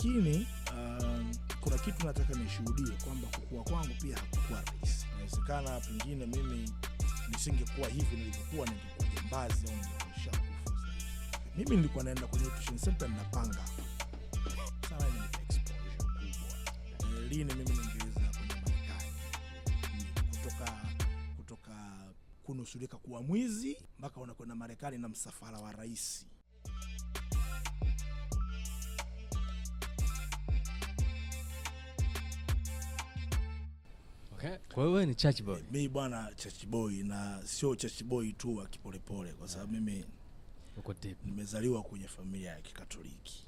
lakini kuna kitu nataka nishuhudie kwamba kukua kwangu pia hakukuwa rahisi. Inawezekana pengine mimi nisingekuwa hivi nilivyokuwa, ningekuwa jambazi au ningekuwa shakufu. Mimi nilikuwa naenda kwenye tuition center ninapanga sana, ni exposure kubwa. Lini mimi ningeweza kwenye Marekani kutoka kunusurika kuwa mwizi mpaka unakwenda Marekani na msafara wa rais. Okay. Kwa hiyo wewe ni church boy? Mimi bwana church boy, na sio church boy tu wa kipolepole, kwa sababu mimi uko deep. Nimezaliwa kwenye familia ya Kikatoliki.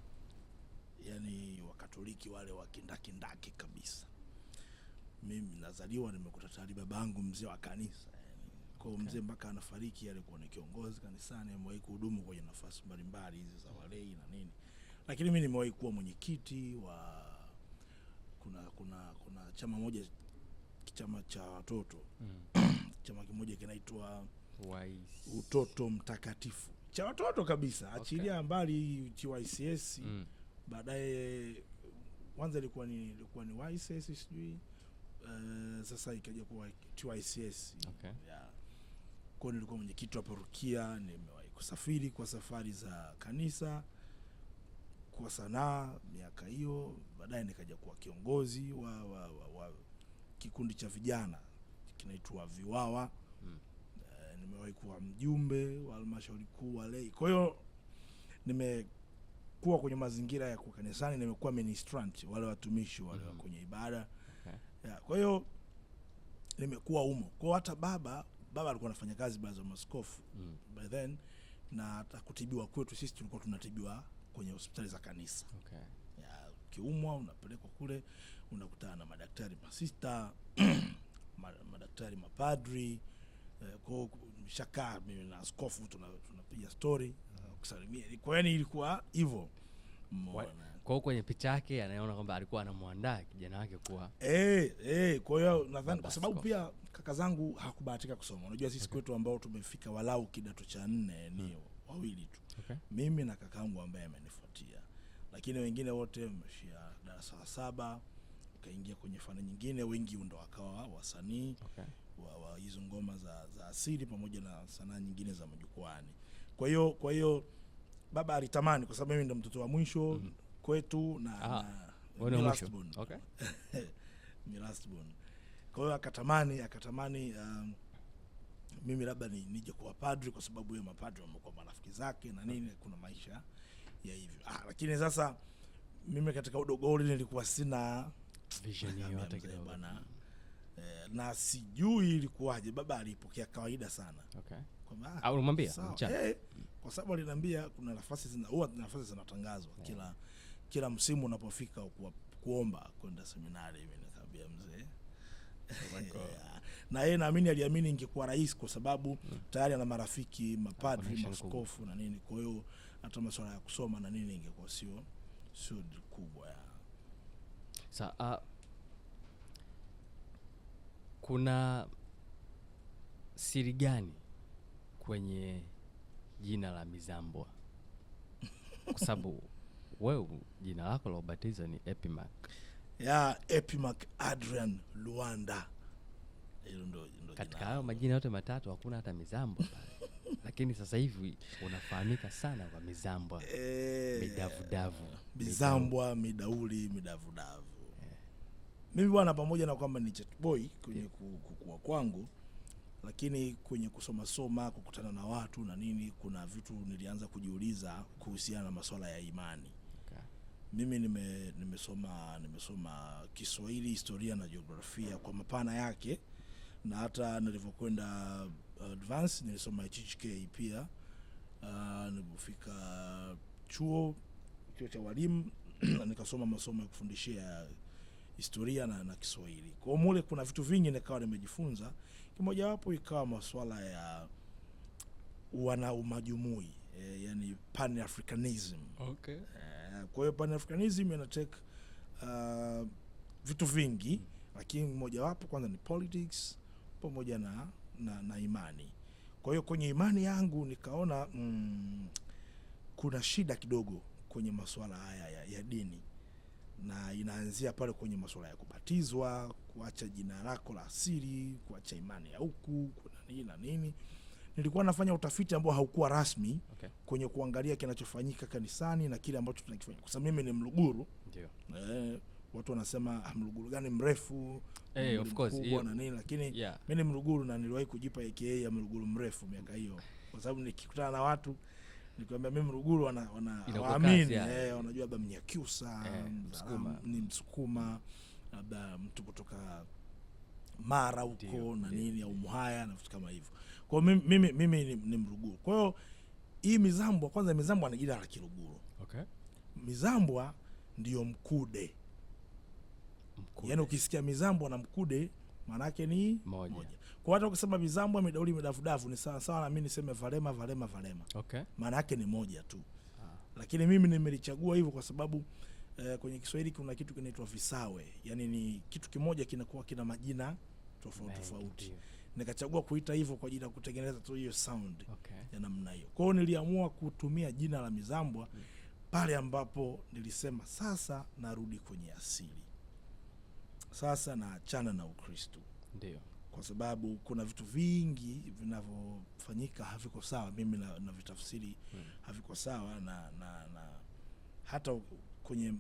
Yaani Wakatoliki wale wa kindaki kabisa. Mimi nazaliwa nimekuta tayari babangu mzee wa kanisa. Kwa mzee mpaka anafariki alikuwa ni kiongozi kanisani, amewahi kuhudumu kwenye nafasi mbalimbali hizi za walei na nini. Lakini mimi nimewahi kuwa mwenyekiti wa kuna chama moja, chama cha watoto. Chama kimoja kinaitwa Utoto Mtakatifu. Cha watoto kabisa. Achilia mbali TYCS. Baadaye kwanza ilikuwa ni YCS sijui. Sasa ikaja kuwa TYCS. Okay. Yeah. Kwa nilikuwa mwenyekiti wa parokia, nimewahi kusafiri kwa safari za kanisa kwa sanaa miaka hiyo. Baadaye nikaja kuwa kiongozi wa kikundi cha vijana kinaitwa Viwawa. Nimewahi kuwa mjumbe wa halmashauri kuu wa lei. Kwa hiyo nimekuwa kwenye mazingira ya kwa kanisani, nimekuwa ministrant, wale watumishi wale kwenye ibada. Okay. Kwa hiyo nimekuwa humo. Kwa hata baba alikuwa anafanya kazi baadhi ya maskofu. By then na hata kutibiwa kwetu sisi tulikuwa tunatibiwa kwenye hospitali za kanisa. Okay. Kiumwa unapelekwa kule, unakutana na madaktari masista, madaktari mapadri. Kwa mshaka mimi na askofu tunapiga story, kusalimia. Kwa hiyo ilikuwa hivyo. Kwa hiyo kwenye picha yake anaona kwamba alikuwa anamuandaa kijana wake kuwa kwa hiyo nadhani kwa sababu pia kaka zangu hakubahatika kusoma. Unajua sisi kwetu ambao tumefika walau kidato cha 4 ni wawili tu. Okay. Mimi na kakangu ambaye amenifuatia. Lakini wengine wote wameshia darasa la 7, kaingia kwenye fani nyingine, wengi ndo wakawa wasanii. Okay. wa hizo ngoma za asili pamoja na sanaa nyingine za majukwani. Kwa hiyo baba alitamani, kwa sababu mimi ndo mtoto wa mwisho kwetu na mwisho. Okay. Ni last born. Kwa hiyo akatamani mimi labda nije kuwa padri, kwa sababu yeye mapadri wamekuwa marafiki zake na nini, kuna maisha ya hivyo. Lakini sasa mimi katika udogo ule nilikuwa sina vision yote kidogo bwana. Na sijui ilikuwaje, baba alipokea kawaida sana. Okay. Au unamwambia kwa sababu aliniambia kuna nafasi zinatangazwa kila msimu unapofika kuomba kwenda seminari. Mimi nikamwambia mzee na yeye naamini aliamini ingekuwa rahisi, kwa sababu tayari ana marafiki mapadri, maskofu na nini. Kwa hiyo hata masuala ya kusoma na nini ingekuwa sio kubwa. Kuna siri gani kwenye jina la Mizambwa? Kwa sababu wewe jina lako la ubatizo ni Epimac. Epimac Adrian Luanda. Hilo ndo katika hayo majina yote matatu hakuna hata Mizambwa pale. Lakini sasa hivi unafahamika sana kwa Mizambwa. Midavudavu. Mizambwa, midauli, midavudavu. Mimi bwana, pamoja na kwamba ni church boy kwenye kukua kwangu, lakini kwenye kusoma kukutana na watu na nini, kuna vitu nilianza kujiuliza kuhusiana na masuala ya imani. Okay. Mimi nimesoma Kiswahili, historia na jiografia kwa mapana yake, na hata nilivyokwenda advance nilisoma HHK pia. Nilipofika chuo cha walimu nikasoma masomo ya kufundishia historia na Kiswahili. Kwa mule kuna vitu vingi nikawa nimejifunza. Kimoja wapo ikawa masuala ya umajumui, yani Pan-Africanism. Okay. Kwa hiyo Pan-Africanism inateka vitu vingi, lakini mmoja wapo kwanza ni politics pamoja na imani. Kwa hiyo kwenye imani yangu nikaona kuna shida kidogo kwenye masuala haya ya dini. na inaanzia pale kwenye masuala ya kubatizwa, kuacha jina lako la asili, kuacha imani ya huku, kuna nini na nini. Nilikuwa nafanya utafiti ambao haukuwa rasmi kwenye kuangalia kinachofanyika kanisani na kile ambacho tunakifanya. Kwa sababu mimi ni Mluguru. Ndio. Watu wanasema Mluguru gani mrefu? Of course na nini, lakini mimi ni Mluguru na niliwahi kujipa AKA ya Mluguru mrefu miaka hiyo. Kwa sababu nikikutana na watu nikiwaambia mimi Mluguru wanaamini, wanajua labda Mnyakyusa, ni Msukuma, labda mtu kutoka Mara huko na nini au Muhaya na vitu kama hivyo. Kwa mimi ni Mluguru. Kwa hiyo hii Mizambwa, kwanza Mizambwa ni jina la Kiluguru. Mizambwa ndio Mkude. Yaani ukisikia Mizambwa na Mkude maana yake ni moja. Kwa hata ukisema Mizambwa Midauli Midafudafu ni sawa sawa na mimi niseme Valema. Maana yake ni moja tu. Lakini mimi nimelichagua hivyo kwa sababu kwenye Kiswahili kuna kitu kinaitwa visawe. Yaani ni kitu kimoja kinakuwa kina majina tofauti. Nikachagua kuita hivyo kwa ajili ya kutengeneza tu hiyo sound ya namna hiyo. Kwa hiyo niliamua kutumia jina la Mizambwa pale ambapo nilisema sasa narudi kwenye asili. Sasa naachana na Ukristo. Ndio. Kwa sababu kuna vitu vingi vinavyofanyika haviko sawa, mimi na vitafsiri haviko sawa na hata kwenye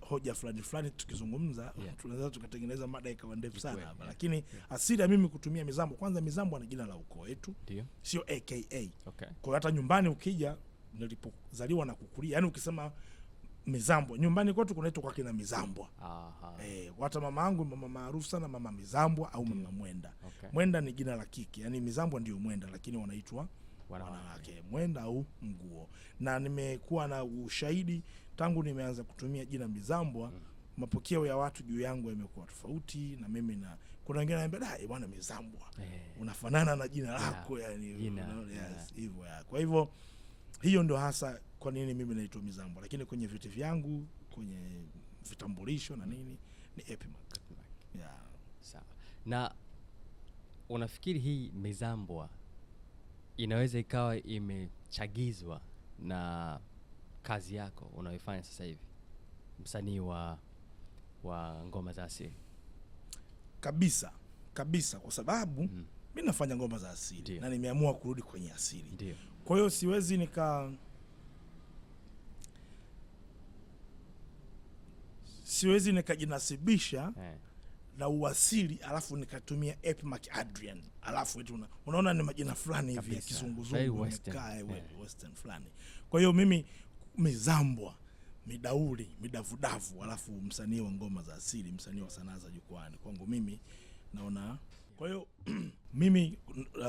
hoja fulani tukizungumza tunaweza tukatengeneza mada ikawa ndefu sana hapa. Lakini asili ya mimi kutumia Mizambwa, kwanza Mizambwa ni jina la ukoo wetu. Sio AKA. Kwa hata nyumbani ukija nilipozaliwa na kukulia, yani ukisema Mizambwa nyumbani kwetu kunaitwa kwa kina Mizambwa. Hata mama yangu mama maarufu sana, mama Mizambwa au mama Mwenda. Mwenda ni jina la kike, yani Mizambwa ndio Mwenda lakini wanaitwa wanawake Mwenda au Nguo. Na nimekuwa na ushahidi tangu nimeanza kutumia jina Mizambwa, mapokeo ya watu juu yangu yamekuwa tofauti, na mimi na kuna wengine wananiambia bwana Mizambwa unafanana na jina lako, yani hivyo Kwa hivyo hiyo ndio hasa kwa nini mimi naitwa Mizambwa, lakini kwenye vyeti vyangu, kwenye vitambulisho na nini ni Epimac. Sawa. Na unafikiri hii Mizambwa inaweza ikawa imechagizwa na kazi yako unayoifanya sasa hivi, msanii wa ngoma za asili? Kabisa kwa sababu mimi nafanya ngoma za asili na nimeamua kurudi kwenye asili. Kwa hiyo siwezi nikajinasibisha na uasili alafu nikatumia Epimac Adrian alafu unaona ni majina fulani hivi ya kizunguzungu western fulani. Kwa hiyo mimi Mizambwa, Midauli, Midavudavu alafu msanii wa ngoma za asili, msanii wa sanaa za jukwani. Kwangu mimi naona, kwa hiyo mimi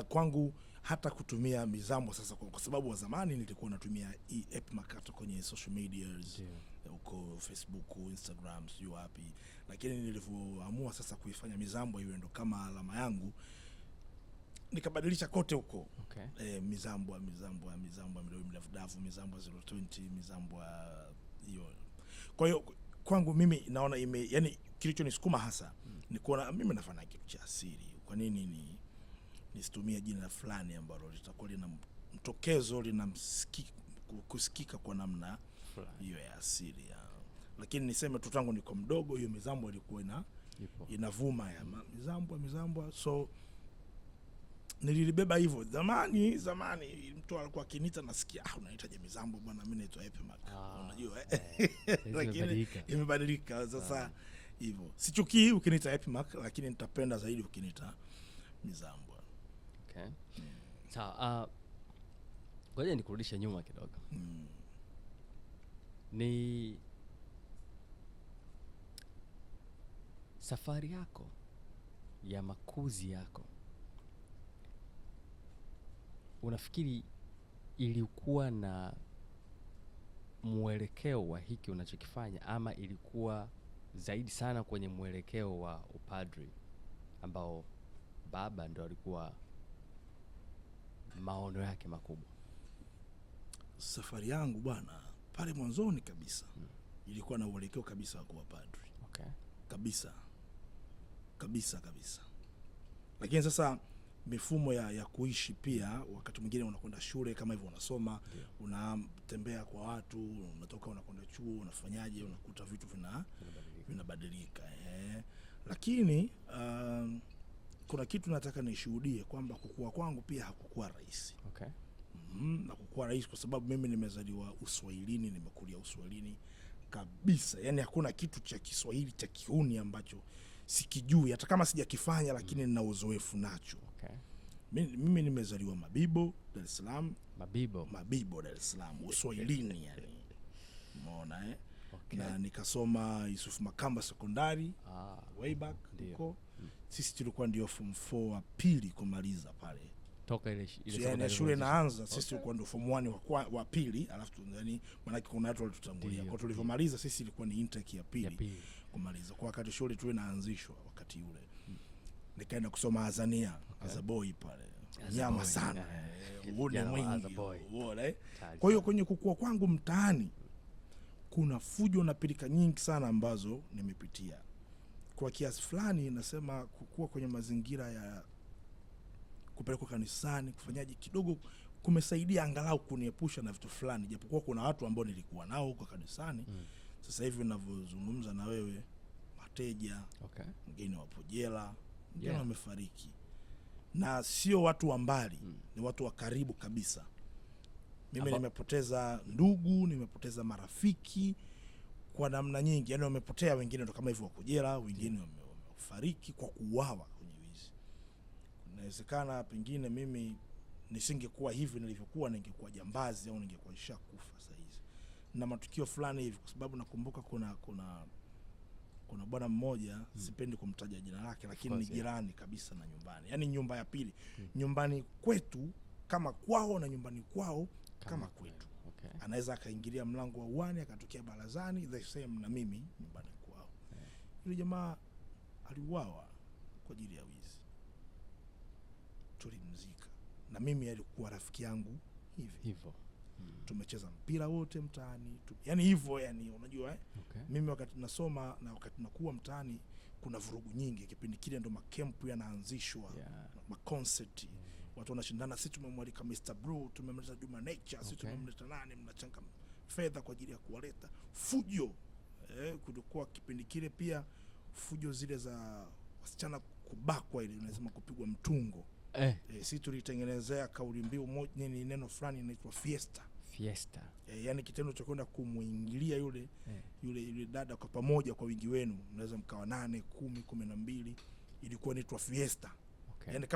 kwangu hata kutumia Mizambwa sasa, kwa sababu wa zamani nilikuwa natumia Epimac kwenye social media huko Facebook, Instagram, sio wapi, lakini nilivyoamua sasa kuifanya Mizambwa iwe ndo kama alama yangu, nikabadilisha kote huko. Mizambwa, Midavudavu, Mizambwa 020, Mizambwa hiyo. Kwa hiyo kwangu mimi naona yani kilichonisukuma hasa ni kuona mimi nafanya kitu cha asili. Kwa nini nisitumie jina fulani ambalo litakuwa lina mtokezo, lina kusikika kwa namna hiyo ya asili Lakini niseme tu tangu niko mdogo hiyo Mizambwa ilikuwa inavuma ya Mizambwa, so nilibeba hivyo zamani mtu alikuwa akiniita nasikia unaitaje Mizambwa bwana, mimi naitwa Epimac. Unajua lakini imebadilika sasa hivyo. Sichukii ukiniita Epimac, lakini nitapenda zaidi ukiniita Mizambwa. Sawa. Ngoja nikurudishe nyuma kidogo. Ni safari yako ya makuzi yako, unafikiri ilikuwa na mwelekeo wa hiki unachokifanya, ama ilikuwa zaidi sana kwenye mwelekeo wa upadri ambao baba ndo alikuwa maono yake makubwa? Safari yangu bwana pale mwanzoni kabisa ilikuwa na uelekeo kabisa wa kuwa padri. Kabisa. Lakini sasa mifumo ya kuishi pia, wakati mwingine unakwenda shule kama hivyo unasoma, unatembea kwa watu, unatoka unakwenda chuo, unafanyaje, unakuta vitu badilika. Lakini kuna kitu nataka nishuhudie kwamba kukua kwangu pia hakukuwa rahisi. Okay. Na kukua rahisi kwa sababu mimi nimezaliwa Uswahilini, nimekulia Uswahilini kabisa. Yaani hakuna kitu cha Kiswahili cha kiuni ambacho sikijui, hata kama sijakifanya, lakini nina uzoefu nacho. Okay. Mimi nimezaliwa Mabibo, Dar es Salaam. Mabibo, Dar es Salaam, Uswahilini yani. Umeona Okay. Na nikasoma Yusuf Makamba Sekondari way back huko. Sisi tulikuwa ndio form 4 wa pili kumaliza pale. Toka ile yani shule inaanza, sisi tulikuwa ndio form 1 wa pili, alafu yani maana kuna watu walitutangulia. Kwa tulivyomaliza sisi ilikuwa ni intake ya pili kumaliza. Kwa wakati shule tu inaanzishwa wakati ule. Nikaenda kusoma Azania, as a boy pale. Nyama sana. Uone mwingi. Uone. Kwa hiyo kwenye kukua kwangu mtaani kuna fujo na pilika nyingi sana ambazo nimepitia. Kwa kiasi fulani nasema kukua kwenye mazingira ya kupelekwa kanisani, kufanyaje kidogo kumesaidia angalau kuniepusha na vitu fulani, japokuwa kuna watu ambao nilikuwa nao huko kanisani. Sasa hivi ninavyozungumza na wewe, mateja, wengine wapo jela, wengine wamefariki. Na sio watu wa mbali, ni watu wa karibu kabisa. Mimi nimepoteza ndugu, nimepoteza marafiki kwa namna nyingi. Yaani wamepotea, wengine ndo kama hivyo wako jela, wengine wamefariki kwa kuuawa kwenye wizi. Inawezekana pengine mimi nisingekuwa hivi nilivyokuwa, ningekuwa jambazi au ningekuwa nishakufa sasa hivi. Na matukio fulani hivi, kwa sababu nakumbuka kuna bwana mmoja, sipendi kumtaja jina lake, lakini ni jirani kabisa na nyumbani. Yaani nyumba ya pili. Nyumbani kwetu kama kwao na nyumbani kwao kama kwetu. Okay. Anaweza akaingilia mlango wa uani akatokea barazani, the same na mimi nyumbani kwao. Yule jamaa aliuawa kwa ajili ya wizi. Tulimzika. Na mimi alikuwa rafiki yangu hivyo. Tumecheza mpira wote mtaani. Yaani hivyo, yani unajua Okay. Mimi wakati nasoma na wakati nakuwa mtaani kuna vurugu nyingi. Kipindi kile ndo makempu yanaanzishwa, maconcert. Watu wanashindana, sisi tumemwalika Mr. Blue, tumemleta Juma Nature, sisi tumemleta nani, mnachanga fedha kwa ajili ya kuwaleta. Fujo. Kulikuwa kipindi kile pia fujo zile za wasichana kubakwa, ile unasema kupigwa mtungo. Sisi tulitengenezea kauli mbiu moja, ni neno fulani inaitwa fiesta. Yani kitendo cha kwenda kumuingilia yule dada kwa pamoja kwa wingi wenu, mnaweza mkawa 8, 10, 12, ilikuwa inaitwa fiesta. Okay. Yani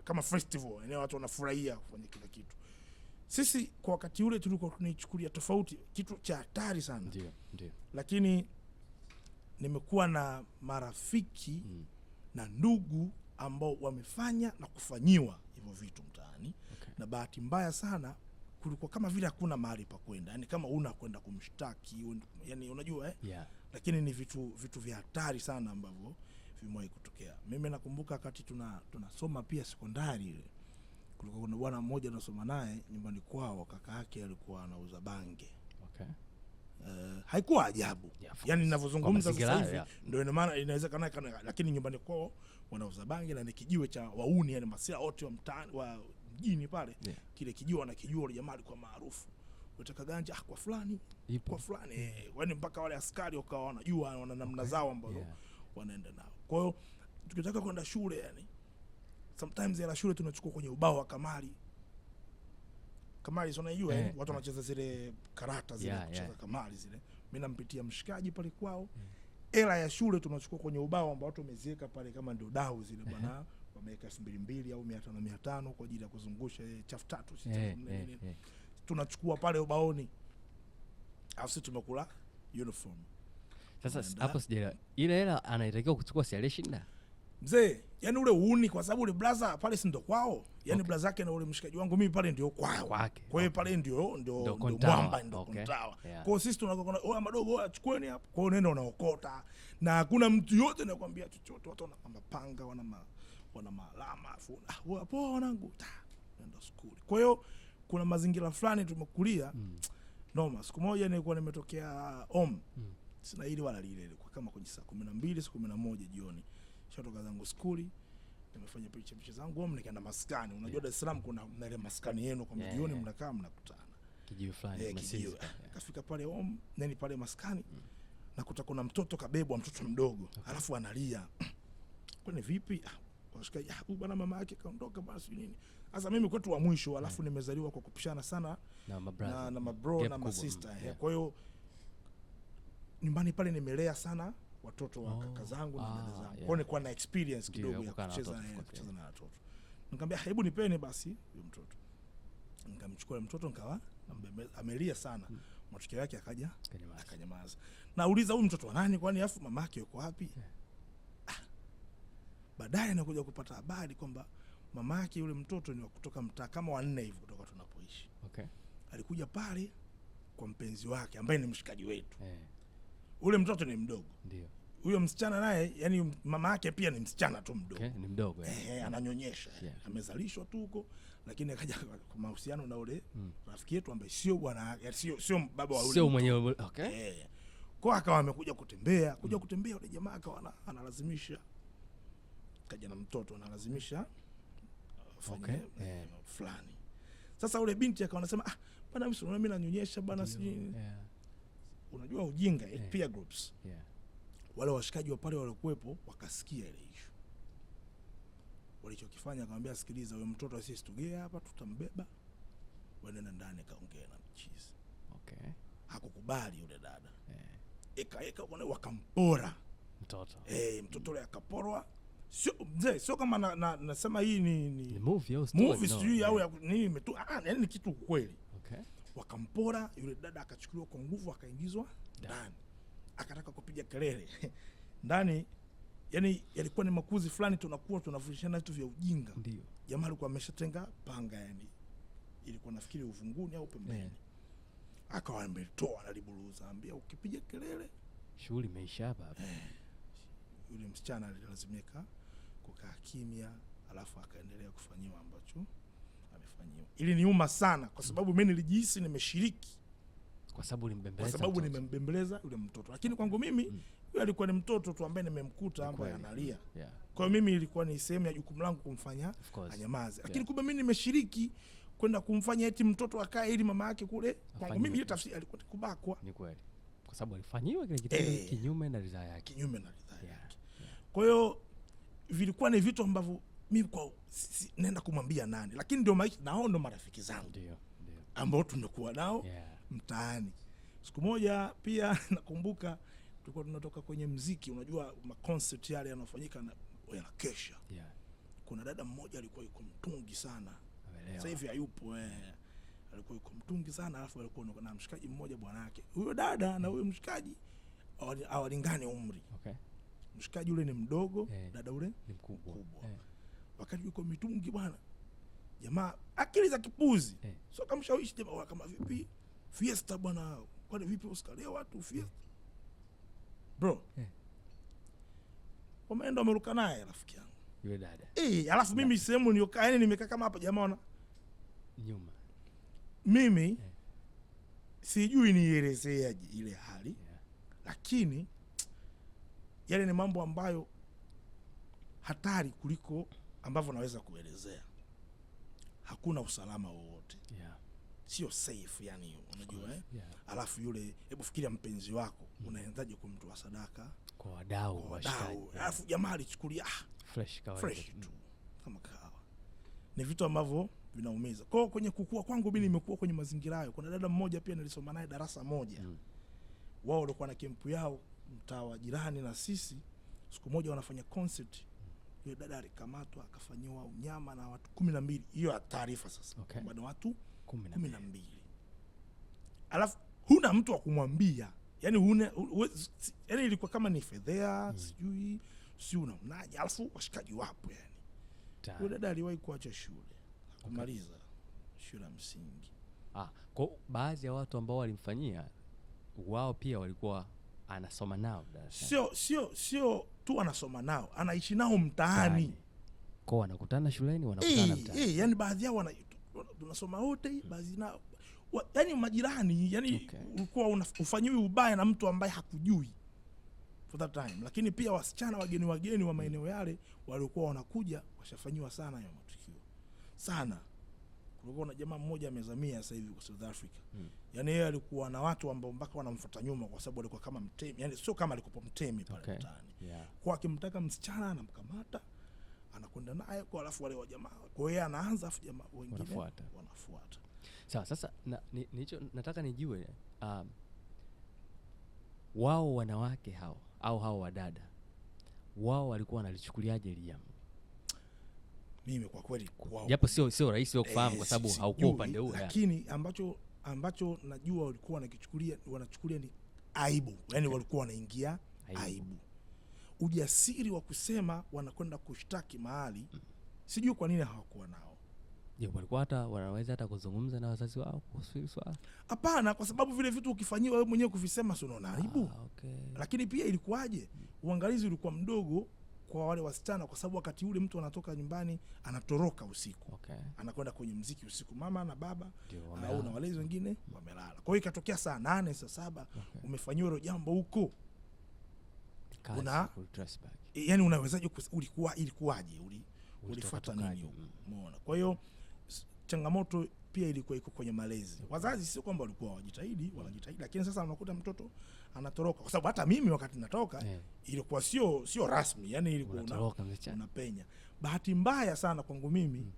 kama festival, yani watu wanafurahia kufanya kila kitu. Sisi kwa wakati ule tulikuwa tunaichukulia tofauti, kitu cha hatari sana. Ndio. Lakini nimekuwa na marafiki na ndugu ambao wamefanya na kufanyiwa hivyo vitu mtaani. Okay. Na bahati mbaya sana kulikuwa kama vile hakuna mahali pa kwenda. Yani kama una kwenda kumshtaki, yani unajua Lakini ni vitu vya hatari sana ambavyo vimewahi kutokea. Mimi nakumbuka wakati tunasoma pia sekondari ile, kulikuwa kuna bwana mmoja nasoma naye nyumbani kwao, kaka yake alikuwa anauza bange. Okay. Haikuwa ajabu. Yani ninavyozungumza sasa hivi ndio ina maana inawezekana, lakini nyumbani kwao wanauza bange na ni kijiwe cha wauni, yani masia wote wa mtaani wa mjini pale. Kile kijiwe wanakijua yule jamaa alikuwa maarufu. Unataka ganja kwa fulani, kwa fulani. Yaani mpaka wale askari wakawa wanajua, wana namna zao ambazo wanaenda nao. Kwa hiyo tukitaka kwenda shule, yani sometimes ya shule tunachukua kwenye ubao wa kamari. Kamari unajua watu wanacheza zile karata zile, kucheza kamari zile. Mimi nampitia mshikaji pale kwao. Hela ya shule tunachukua kwenye ubao ambao watu wameziweka pale kama ndio dau zile bwana, wameweka 200 au 500 kwa ajili ya kuzungusha chafu tatu tunachukua pale ubaoni. Alafu sisi tumekula uniform. Sasa hapo sijaelewa. Ile hela anaitakiwa kuchukua si alishinda? Mzee, yani ule uuni kwa sababu ule blaza pale si ndo kwao. Yani blaza yake na ule mshikaji wangu mimi pale ndio kwao. Kwa hiyo pale ndio mwamba ndio kontawa. Kwa hiyo sisi tunakoona oya madogo achukueni hapo. Kwa hiyo nenda unaokota. Na hakuna mtu yote anakuambia chochote. Watu wana panga, wana maalama, afu poa wanangu. Nenda skuli. Kwa hiyo kuna mazingira fulani tumekulia. Noma. Siku moja nilikuwa nimetokea sina hili wala lile, kwa kama kwenye saa 12, saa 11 jioni. Shatoka zangu skuli, nimefanya picha zangu nikaenda maskani. Unajua Dar es Salaam kuna ile maskani yenu kwa jioni mnakaa mnakutana. Kijiwe fulani Kafika pale nani pale maskani. nakuta kuna mtoto kabebwa, mtoto mdogo, alafu analia. Kwani vipi? Washikaji, huyu bwana mama yake kaondoka basi nini. Sasa mimi kwetu wa mwisho, alafu nimezaliwa kwa kupishana sana na mabro na masister. Kwa hiyo nyumbani pale nimelea sana watoto wa kaka zangu na dada zangu. Kwa hiyo nilikuwa na experience kidogo ya kucheza na watoto. Nikamwambia hebu nipeni basi huyo mtoto. Nikamchukua mtoto nikawa amelia sana. Matokeo yake akaja akanyamaza. Nauliza huyu mtoto wa nani, kwani afu mamake yuko wapi? Baadaye nakuja kupata habari kwamba mamake yule mtoto ni kutoka mtaa kama wa 4 hivi kutoka tunapoishi. Alikuja pale kwa mpenzi wake ambaye ni mshikaji wetu. Ule mtoto ni mdogo. Ndio. Huyo msichana naye, yani mama yake pia ni msichana tu mdogo. Ni mdogo. Ananyonyesha. Amezalishwa tu huko, lakini akaja kwa mahusiano na ule rafiki yetu ambaye sio bwana, sio baba wa ule. Sio mwenyewe. Kwa akawa amekuja kutembea, yule jamaa akawa analazimisha, kaja na mtoto analazimisha fulani. Sasa ule binti akawa anasema bwana mimi nanyonyesha bwana sijui. Unajua ujinga peer groups. Wale washikaji wa pale walikuwepo wakasikia ile issue. Walichokifanya akamwambia, sikiliza wewe mtoto asisi tugee hapa, tutambeba wende ndani kaongea na mchizi. Hakukubali yule dada. Eka wakampora mtoto. Mtoto yule akaporwa. Sio kama nasema hii ni movie au story au nini imetu. Yaani ni kitu kweli. Wakampora yule dada, akachukuliwa kwa nguvu, akaingizwa ndani. Akataka kupiga kelele ndani. Yani yalikuwa ni makuzi fulani, tunakuwa tunafundishana vitu vya ujinga. Ndio. Jamaa alikuwa ameshatenga panga, yani ilikuwa nafikiri uvunguni au pembeni. Akawa ametoa analiburuza, ambia ukipiga kelele shughuli imeisha hapa. Yule msichana alilazimika kukaa kimya, alafu akaendelea kufanyiwa ambacho amefanyiwa. Ili niuma sana kwa sababu mimi nilijihisi nimeshiriki. Kwa sababu nimembembeleza yule mtoto. Lakini kwangu mimi yule alikuwa ni mtoto tu ambaye nimemkuta ambaye analia. Kwa hiyo mimi ilikuwa ni sehemu ya jukumu langu kumfanya anyamaze. Lakini kumbe mimi nimeshiriki kwenda kumfanya eti mtoto akae ili mama yake kule. Kwangu mimi ile tafsiri alikuwa kubakwa. Ni kweli. Kwa sababu alifanyiwa kile kitendo kinyume na ridhaa yake. Kwa hiyo vilikuwa ni vitu ambavyo mimi naenda kumwambia nani, lakini ndio maisha nao, ndo marafiki zangu. Ndio. Ambao tumekuwa nao mtaani. Siku moja pia nakumbuka tulikuwa tunatoka kwenye muziki, unajua ma concert yale yanafanyika na yanakesha. Kuna dada mmoja alikuwa yuko mtungi sana. Sasa hivi hayupo. Alikuwa yuko mtungi sana, alafu alikuwa na mshikaji mmoja bwana yake. Huyo dada na huyo mshikaji hawalingani umri. Mshikaji ule ni mdogo, dada ule ni mkubwa. Wakati yuko mitungi bwana, jamaa akili za kipuzi. Sio kama mshawishi jamaa kama vipi fiesta bwana, kwani vipi usikalewa watu fiesta bro. Wameenda wameruka naye rafiki yangu yule dada. Alafu mimi sehemu niliokaa, yani nimekaa kama hapa jamaa ona nyuma. Mimi sijui nielezeaje ile hali. Lakini yale ni mambo ambayo hatari kuliko ambavyo naweza kuelezea. Hakuna usalama wowote. Sio safe, yani unajua Alafu yule, hebu fikiria mpenzi wako unaendaje kumtoa sadaka kwa wadau washikaji. Alafu jamaa alichukulia fresh tu kama kawa. Ni vitu ambavyo vinaumiza. Kwa kwenye kukua kwangu mimi nimekuwa kwenye mazingira hayo. Kuna dada mmoja pia nilisoma naye darasa moja. Wao walikuwa na kempu yao mtaa wa jirani na sisi. Siku moja wanafanya concert. Yule dada alikamatwa akafanywa unyama na watu 12. Hiyo taarifa sasa. Bado watu 12. Alafu huna mtu wa kumwambia. Yaani yani ilikuwa kama ni fedhea, sijui unaonaje. Alafu washikaji wapo yani. Yule dada aliwahi kuacha shule. Kumaliza shule ya msingi. Kwa baadhi ya watu ambao walimfanyia wao pia walikuwa anasoma nao darasani. Sio tu anasoma nao, anaishi nao mtaani. Kwa wanakutana shuleni, wanakutana mtaani. Yani baadhi yao tunasoma wote, baadhi nao yani majirani, yani ulikuwa ufanyiwi ubaya na mtu ambaye hakujui for that time. Lakini pia wasichana wageni wa maeneo yale walikuwa wanakuja, washafanyiwa sana hayo matukio. Sana. kulikuwa na jamaa mmoja amezamia sasa hivi kwa South Africa. Yani yeye alikuwa na watu ambao mpaka wanamfuata nyuma kwa sababu alikuwa kama mtemi, yani sio kama alikuwa mtemi pale mtaani. Kwa akimtaka msichana anamkamata, anakwenda naye kwa, alafu wale wa jamaa, kwa hiyo anaanza afu jamaa wengine wanafuata. Sawa, sasa nicho nataka nijue wao wanawake hao au hao wadada wao walikuwa wanalichukuliaje Liam? Mimi kwa kweli japo sio rahisi wa kufahamu kwa sababu haukuwa upande huo, lakini ambacho najua walikuwa wanachukulia ni aibu. Yani walikuwa wanaingia aibu. Ujasiri wa kusema wanakwenda kushtaki mahali, sijui kwa nini hawakuwa nao. Je, walikuwa hata wanaweza hata kuzungumza na wazazi wao kuhusu swala? Hapana, kwa sababu vile vitu ukifanyiwa wewe mwenyewe kuvisema sio unaona aibu. Lakini pia ilikuwaje? Uangalizi ulikuwa mdogo kwa wale wasichana kwa sababu wakati ule mtu anatoka nyumbani anatoroka usiku. Anakwenda kwenye muziki usiku, mama na baba au na walezi wengine wamelala. Kwa hiyo ikatokea saa 8 saa 7 umefanyiwa hilo jambo huko. Yani unawezaje ilikuwaje? Ulifuata nini? Umeona? Kwa hiyo changamoto pia ilikuwa iko kwenye malezi. Wazazi sio kwamba walikuwa wanajitahidi, lakini sasa unakuta mtoto anatoroka. Kwa sababu hata mimi wakati natoka ilikuwa sio rasmi, yani ilikuwa unapenya. Bahati mbaya sana kwangu mimi,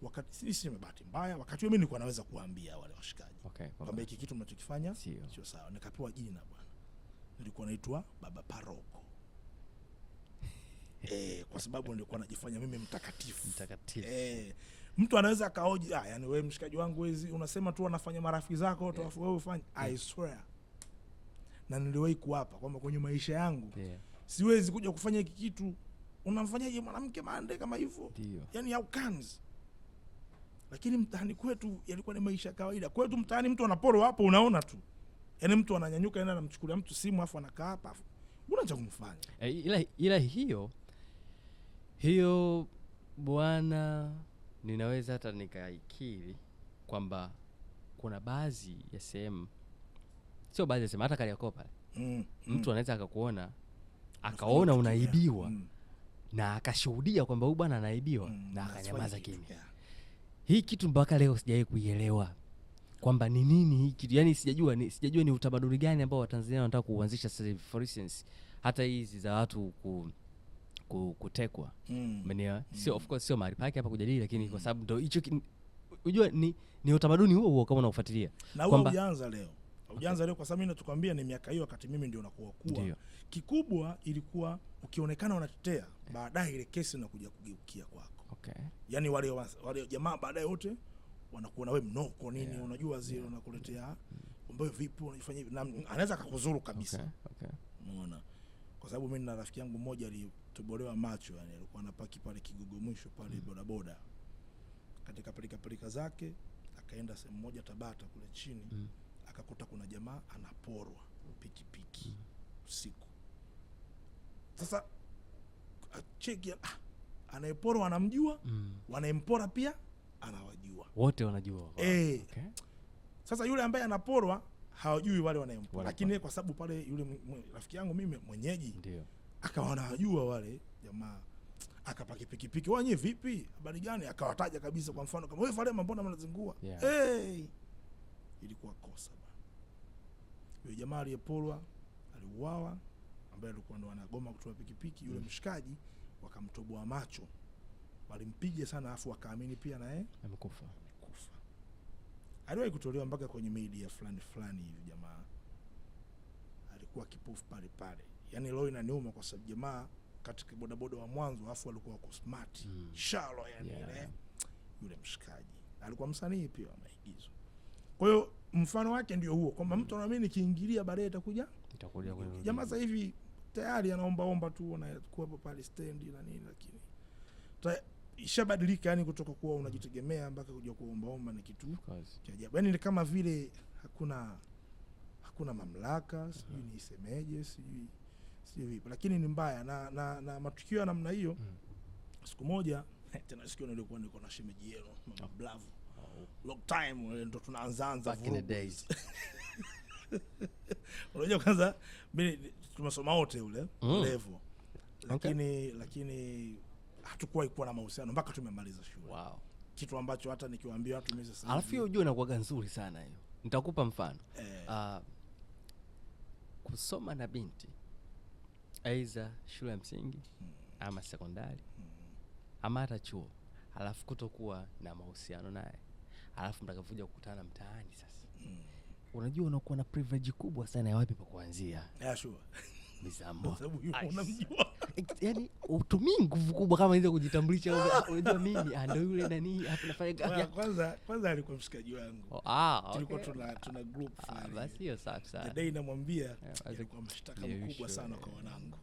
wakati sisi bahati mbaya, wakati mimi nilikuwa naweza kuambia wale washikaji kwamba hiki kitu mnachokifanya sio sawa. Nikapewa jina bwana. Nilikuwa naitwa Baba Paroko. Kwa sababu nilikuwa najifanya mimi mtakatifu. Mtu anaweza akaoji, yani wewe mshikaji wangu wewe unasema tu wanafanya marafiki zako tu afu wewe ufanye. I swear. Na niliwahi kuapa kwamba kwenye maisha yangu siwezi kuja kufanya hiki kitu. Unamfanyaje mwanamke maande kama hivyo? Yani how comes? Lakini mtaani kwetu yalikuwa ni maisha ya kawaida. Kwetu mtaani mtu anaporo hapo unaona tu. Yani mtu ananyanyuka yeye anamchukulia mtu simu afu anakaa hapa. Unaanza kumfanya. Ila hiyo bwana, ninaweza hata nikaikiri kwamba kuna baadhi ya sehemu, sio baadhi ya sehemu, hata Kariakoo pale mtu anaweza akakuona akaona unaibiwa na akashuhudia kwamba huyu bwana anaibiwa na akanyamaza kimya. Hii kitu mpaka leo sijawahi kuielewa kwamba ni nini hii kitu. Yani sijajua ni utamaduni gani ambao Watanzania wanataka kuanzisha sasa hivi. For instance, hata hizi za watu kutekwa. Umeelewa? Sio, of course sio mahali pake hapa kujadili, lakini kwa sababu ndio hicho unajua ni utamaduni huo kama unaofuatilia. Na huo hujaanza leo. Hujaanza leo kwa sababu mimi natukwambia ni miaka hiyo wakati mimi ndio nakuwa kuwa. Kikubwa ilikuwa ukionekana unatetea, baadaye ile kesi inakuja kugeukia kwako. Yani wale jamaa baadaye wote wanakuona wewe mnoko nini, unajua zile unakuletea ambayo vipi unafanya hivi, na anaweza akakuzuru kabisa. Unaona? Kwa sababu mimi na rafiki yangu mmoja alitobolewa macho, yani alikuwa anapaki pale Kigogo mwisho pale bodaboda. Katika pilika zake akaenda sehemu moja Tabata kule chini, akakuta kuna jamaa anaporwa pikipiki usiku. Sasa cheki anayeporwa anamjua, wanayempora pia anawajua. Wote wanajua. Sasa yule ambaye anaporwa hawajui wale wanayempora, lakini kwa sababu pale yule rafiki yangu mimi mwenyeji ndio akawa anajua wale jamaa, akapaki pikipiki, wenyewe vipi, habari gani, akawataja kabisa. Kwa mfano kama wewe Falema, mbona mnazingua? Ilikuwa kosa bwana. Yule jamaa aliyeporwa aliuawa, ambaye alikuwa ndo anagoma kutoa pikipiki. Yule mshikaji wakamtoboa macho, walimpiga sana, afu wakaamini pia naye amekufa. Aliwahi kutolewa mpaka kwenye media fulani hivi. Jamaa alikuwa kipofu pale. Yani leo inaniuma kwa sababu jamaa katika bodaboda wa mwanzo, afu alikuwa kwa smart shalo, yani yule mshikaji alikuwa msanii pia wa maigizo. Kwa hiyo mfano wake ndio huo, kwamba mtu anaamini nikiingilia baadaye itakuja kwenye jamaa. Sasa hivi tayari anaomba tu anakuwa pale stand na nini, lakini ishabadilika, yani kutoka kuwa unajitegemea mpaka kuja kuomba ni kitu cha ajabu. Yani ni kama vile hakuna mamlaka, sijui nisemeje, sijui vipi, lakini ni mbaya. Na matukio ya namna hiyo, siku moja tena sikio nilikuwa niko na shemeji yenu Mama Blavu. Long time ndo tunaanza back in the days. Unajua kwanza mimi tumesoma wote ule level. Lakini hatukuwahi kuwa na mahusiano mpaka tumemaliza shule. kitu ambacho hata nikiwaambia watu mimi sasa. Alafu hiyo unajua inakuwa nzuri sana hiyo. Nitakupa mfano. Kusoma na binti aidha shule ya msingi ama sekondari ama hata chuo, alafu kutokuwa na mahusiano naye, alafu mtakapokuja kukutana mtaani sasa, unajua unakuwa na privilege kubwa sana ya wapi pa kuanzia. Sure. Mizambo. Sababu unamjua. Yaani utumii nguvu kubwa kama hizo kujitambulisha. Unajua mimi ndio yule nani hapa nafanya kazi. Kwanza alikuwa mshikaji wangu. Okay. Tulikuwa tuna group fulani. Basi hiyo safi sana. The day namwambia alikuwa mshtaka mkubwa sana kwa wanangu.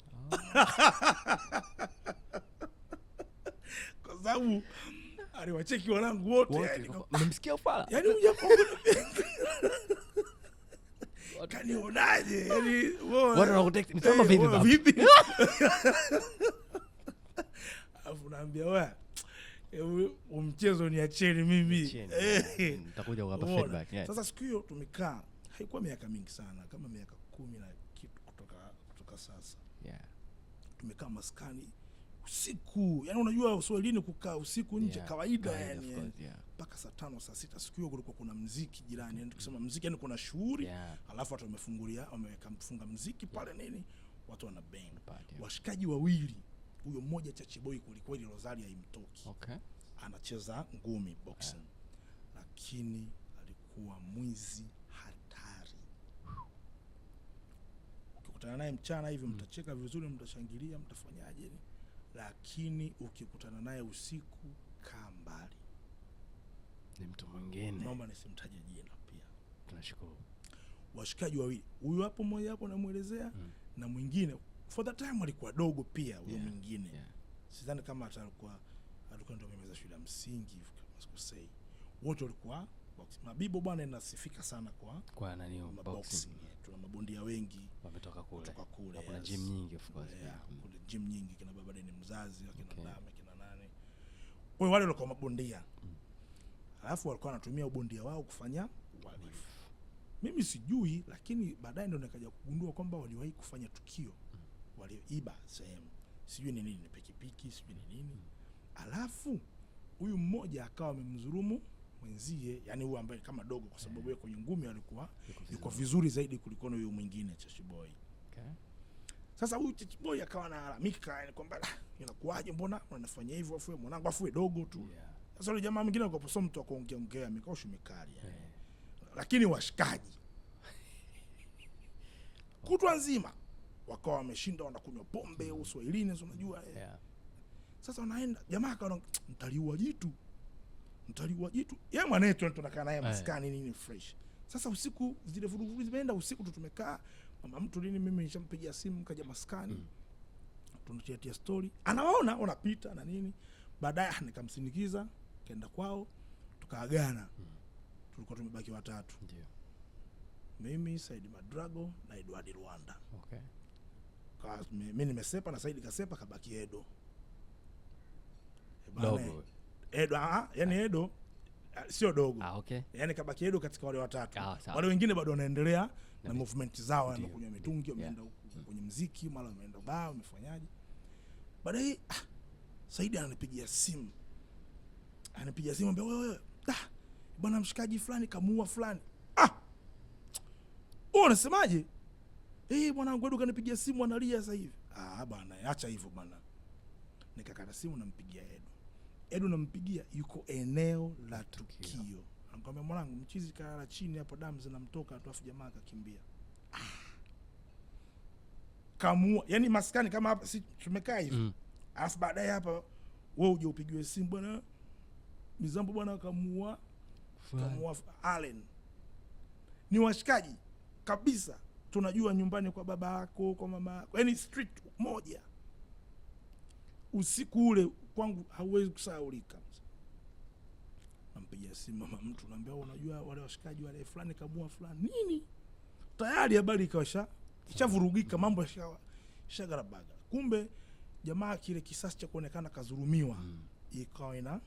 Kwa sababu aliwacheki wanangu wote. Mmemsikia ufala? Yaani hujakongo. Kanionaje? Yaani wao wanakutext ni kama vipi? Alafu naambia wewe mchezo ni acheni mimi. Nitakuja kuwapa feedback. Sasa siku hiyo tumekaa, haikuwa miaka mingi sana, kama miaka 10 na kitu kutoka sasa. Tumekaa maskani usiku. Yaani unajua Uswahilini kukaa usiku nje kawaida yani. Mpaka saa 5 saa 6 siku hiyo kulikuwa kuna muziki jirani. Yaani tukisema muziki yani kuna shughuli, alafu watu wameweka mfunga muziki pale nini, watu wana bang. Washikaji wawili, huyo mmoja Chachi Boy kulikuwa ile Rosalia imtoki. Okay. Anacheza ngumi boxing. Lakini alikuwa mwizi hatari. Ukikutana naye mchana hivi mtacheka vizuri, mtashangilia, mtafanyaje? Lakini ukikutana naye usiku, kaa mbali. Ni mtu mwingine. Naomba nisimtaje jina pia. Tunashukuru. Washikaji wawili. Huyu hapo mmoja hapo namuelezea na mwingine for the time alikuwa dogo pia huyo mwingine. Sidhani kama alikuwa ndio amemaliza shule ya msingi hivi kama sikosei. Wote walikuwa boxing. Mabibo bwana inasifika sana kwa nani boxing. Tuna mabondia wengi wametoka kule. Kuna gym nyingi of course. Kuna gym nyingi, kina baba ni mzazi, kina dame, kina nani. Wao wale walikuwa mabondia. Alafu walikuwa wanatumia ubondia wao kufanya uhalifu. Mimi sijui, lakini baadaye ndio nikaja kugundua kwamba waliwahi kufanya tukio. Walioiba sehemu. Sijui ni nini, ni pikipiki, sijui ni nini. Alafu huyu mmoja akawa amemdhulumu mwenzie, yani huyu ambaye kama dogo, kwa sababu yeye kwenye ngumi alikuwa yuko vizuri zaidi kuliko huyu mwingine Chachi Boy. Sasa huyu Chachi Boy akawa analalamika yani kwamba inakuaje, mbona unafanya hivyo, afu mwanangu afu dogo tu. Sasa yule jamaa mwingine alikuwa poso mtu akaongea mikaosho mikali yani. Lakini washikaji kutwa nzima wakawa wameshinda, wanakunywa pombe Uswahilini unajua. Sasa wanaenda jamaa akaona mtaliua jitu. Yeye mwanetu tunakaa naye maskani nini fresh. Sasa usiku zile vurugu zimeenda, usiku tumekaa, mama mtu lini mimi nishampigia simu kaja maskani. Tunatia story. Anawaona wanapita na nini. Baadaye nikamsindikiza kaenda kwao, tukaagana. Tulikuwa tumebaki watatu. Ndio. Mimi, Said Madrago na Edward Rwanda. Okay. Mimi nimesepa na Said kasepa, kabaki Edo. Dogo. Edo, yani Edo sio dogo. Okay. Yani kabaki Edo katika wale watatu. Wale wengine bado wanaendelea na movement zao, wanakunywa mitungi, wameenda kwenye muziki, mara wameenda baa, wamefanyaje. Baadaye Said ananipigia simu. Anambia wewe, bwana mshikaji fulani kamuua fulani. Unasemaje? Mwanangu Edo kanipigia simu analia sasa hivi. Bwana acha hivyo bwana. Nikakata simu nampigia Edo nampigia, yuko eneo la tukio. Anamwambia mwanangu mchizi kalala chini hapo, damu zinamtoka tu, afu jamaa akakimbia. Kamua, yani maskani kama hapa si tumekaa hivi. Alafu baadaye hapa wewe uje upigiwe simu, bwana Mizambo bwana kamua Allen. Ni washikaji kabisa. Tunajua nyumbani kwa baba yako, kwa mama yako. Yani street moja. Usiku ule kwangu hauwezi kusahaulika. Nampigia simu mama mtu, naambia unajua wale washikaji wale fulani kamua fulani. Nini? Tayari habari ikawasha ishavurugika, mambo shagarabaga. Kumbe jamaa kile kisasi cha kuonekana kadhulumiwa ikawa ina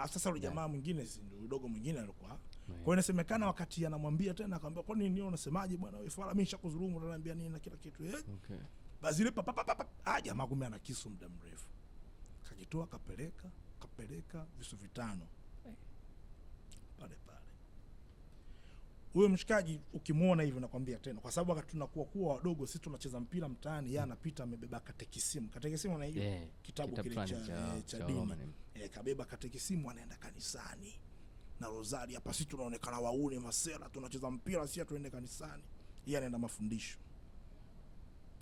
sasa yule jamaa mwingine mdogo mwingine alikuwa. Kwa hiyo inasemekana wakati anamwambia tena akamwambia kwa nini unasemaje bwana wewe fala, mimi nishakudhulumu, unaniambia nini na kila kitu Bazile jamaa kumbe ana kisu muda mrefu. Kakitoa kapeleka wakapeleka visu 5 pale pale. Huyo mshikaji ukimuona hivyo nakwambia tena, kwa sababu wakati tunakuwa wadogo sisi tunacheza mpira mtaani, yeye anapita amebeba katekisimu. Katekisimu na hiyo kitabu kile cha dini. Kabeba katekisimu anaenda kanisani na rozari. Hapa sisi tunaonekana waune masela, tunacheza mpira, sisi tuende kanisani, yeye anaenda mafundisho.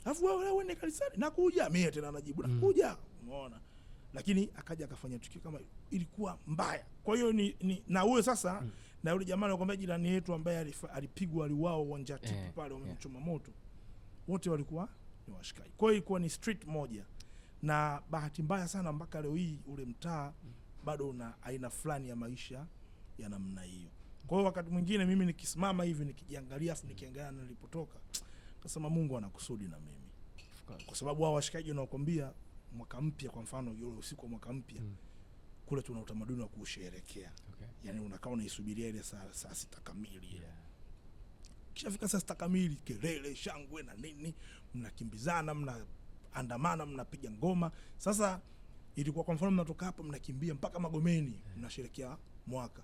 Alafu wewe uende kanisani, nakuja mimi tena najibu nakuja, umeona. Lakini akaja akafanya tukio kama ilikuwa mbaya. Kwa hiyo ni na huyo sasa na yule jamaa anakuambia jirani yetu ambaye alipigwa aliwao uwanja tipu pale wamemchoma moto. Wote walikuwa ni washikaji. Kwa hiyo ilikuwa ni street moja. Na bahati mbaya sana mpaka leo hii ule mtaa bado una aina fulani ya maisha ya namna hiyo. Kwa hiyo wakati mwingine mimi nikisimama hivi nikijiangalia afu nikiangalia nilipotoka, nasema Mungu anakusudi na mimi. Kwa sababu hao washikaji wanaokuambia mwaka mpya, kwa mfano yule usiku wa mwaka mpya kule tuna utamaduni wa kusherehekea. Yaani unakaa unaisubiria ile saa 6 kamili. Kishafika saa 6 kamili, kelele, shangwe na nini, mnakimbizana, mnaandamana, mnapiga ngoma. Sasa ilikuwa kwa mfano mnatoka hapo mnakimbia mpaka Magomeni, mnasherehekea mwaka.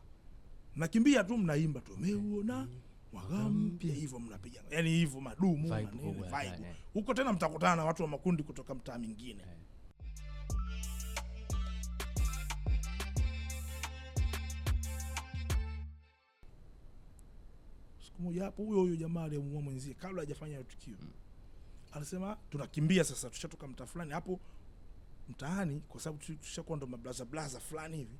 Mnakimbia tu mnaimba tu umeuona mwaka mpya, hivyo mnapiga. Yaani hivyo madumu na nini, vibe. Huko tena mtakutana na watu wa makundi kutoka mtaa mwingine. Mmoja hapo huyo jamaa aliyemuua mwenzie kabla hajafanya tukio. Anasema tunakimbia sasa, tushatoka mtaa fulani hapo mtaani, kwa sababu tushakuwa ndo mablaza fulani hivi.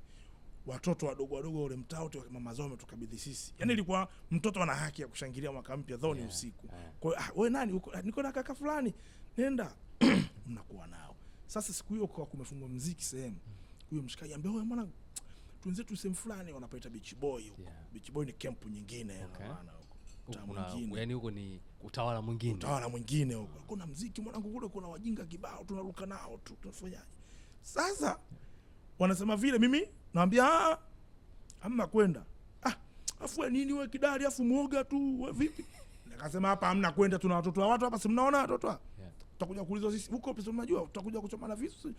Watoto wadogo ule mtaa wote mama zao wametukabidhi sisi. Yaani ilikuwa mtoto ana haki ya kushangilia mwaka mpya dhoni usiku. Kwa hiyo wewe nani uko, niko na kaka fulani, nenda mnakuwa nao. Sasa siku hiyo kwa kumefungwa muziki sehemu, huyo mshikaji ambaye wewe mwana tuenzetu sehemu fulani wanapaita Beach Boy huko. Beach Boy ni camp nyingine unaona huko. Yaani huko ni utawala mwingine huko. Kuna muziki mwanangu kule, kuna wajinga kibao tunaruka nao tu, tunafanyaje? Sasa wanasema vile, mimi naambia hamna kwenda. Afu nini wewe kidari, afu muoga tu wewe vipi? Nikasema hapa hamna kwenda, tuna watoto wa watu hapa, si mnaona watoto hapa? Tutakuja kuulizwa sisi huko pesa, unajua tutakuja kuchoma na visu.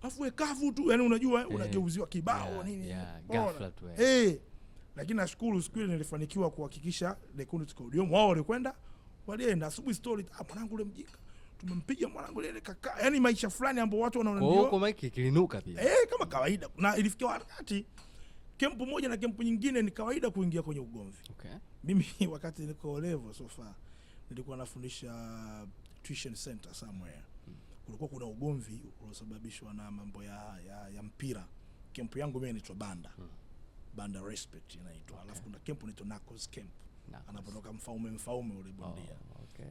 Afu kavu tu, yani unajua unageuziwa kibao nini. Ghafla tu. Lakini nashukuru siku ile nilifanikiwa kuhakikisha Lekundi Tukaudium wao walikwenda, walienda asubuhi story, mwanangu ule mjinga tumempiga mwanangu ile kaka. Yani maisha fulani ambapo watu wanaona ndio huko Mike kilinuka pia. Kama kawaida. Na ilifikia wakati kempu moja na kempu nyingine ni kawaida kuingia kwenye ugomvi. Mimi wakati niko level so far nilikuwa nafundisha tuition center somewhere. Kulikuwa kuna ugomvi uliosababishwa na mambo ya mpira. Kempu yangu mimi inaitwa Banda Respect inaitwa. Alafu kuna kempu inaitwa Knuckles Camp. Anapotoka mfaume ule bondia.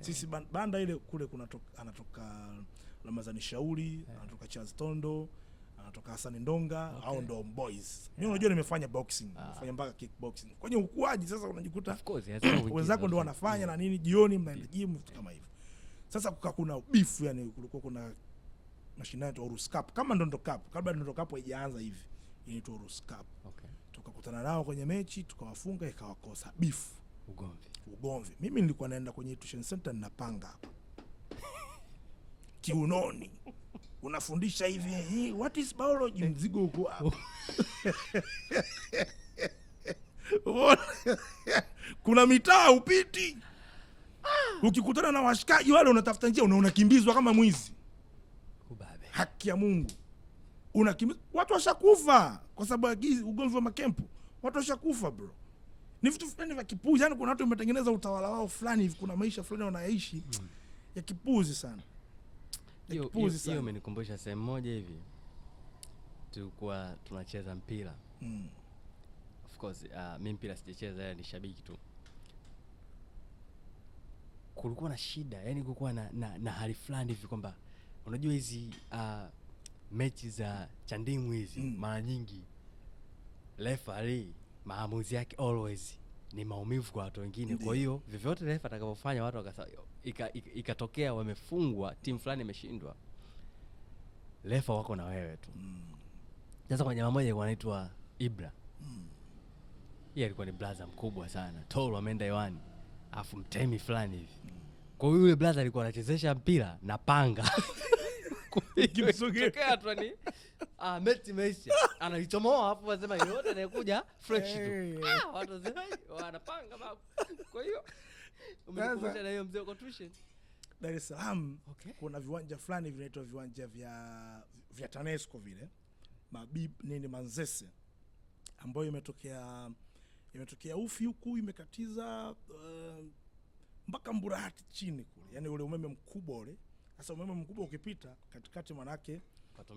Sisi banda ile kule anatoka Ramazani Shauri, anatoka Charles Tondo, anatoka Hassan Ndonga, au ndo boys. Mimi unajua nimefanya boxing, nimefanya mpaka kickboxing. Kwenye ukuaji sasa unajikuta wenzako ndo wanafanya na nini, jioni mnaenda gym kama hivyo. Sasa kuna beef, yani kulikuwa kuna mashindano ya Urus Cup, kama Ndondo Cup, kabla Ndondo Cup haijaanza hivi, inaitwa Urus Cup. Tukakutana nao kwenye mechi, tukawafunga, ikawakosa beef, ugomvi. Mimi nilikuwa naenda kwenye tuition center ninapanga hapa kiunoni, unafundisha hivi, what is biology, mzigo uko hapo. Kuna mitaa upiti, ukikutana na washikaji wale unatafuta njia, unakimbizwa kama mwizi. Haki ya Mungu, unakimbizwa. Watu washakufa kwa sababu ya ugomvi wa makempu. Watu washakufa bro. Ni vitu fulani vya kipuzi. Yani kuna watu wametengeneza utawala wao fulani hivi, kuna maisha fulani wanaishi ya kipuzi sana. Hiyo imenikumbusha sehemu moja hivi. Tulikuwa tunacheza mpira. Of course, mimi mpira sijacheza, ni shabiki tu. Kulikuwa na shida, yani kulikuwa na hali fulani hivi kwamba unajua hizi mechi za chandimu hizi mara nyingi referee maamuzi yake always ni maumivu kwa watu wengine. Kwa hiyo vyovyote refa atakapofanya watu ikatokea wamefungwa, timu fulani imeshindwa, refa wako na wewe tu. Sasa kwa jamaa mmoja anaitwa Ibra. Yeye alikuwa ni blaza mkubwa sana, tall, ameenda hewani, afu mtemi fulani hivi. Kwa hiyo yule blaza alikuwa anachezesha mpira na panga. Kimsogea tu ni meti meisha. Anaichomoa hapo anasema yote anakuja fresh tu. Watu wanapanga babu. Kwa hiyo umekuja na hiyo mzee kwa tuition. Dar es Salaam kuna viwanja fulani vinaitwa viwanja vya TANESCO vile. Manzese ambayo imetokea Ufi huku imekatiza mpaka Mburahati chini kule. Yaani ule umeme mkubwa ule. Sasa umeme mkubwa ukipita katikati manake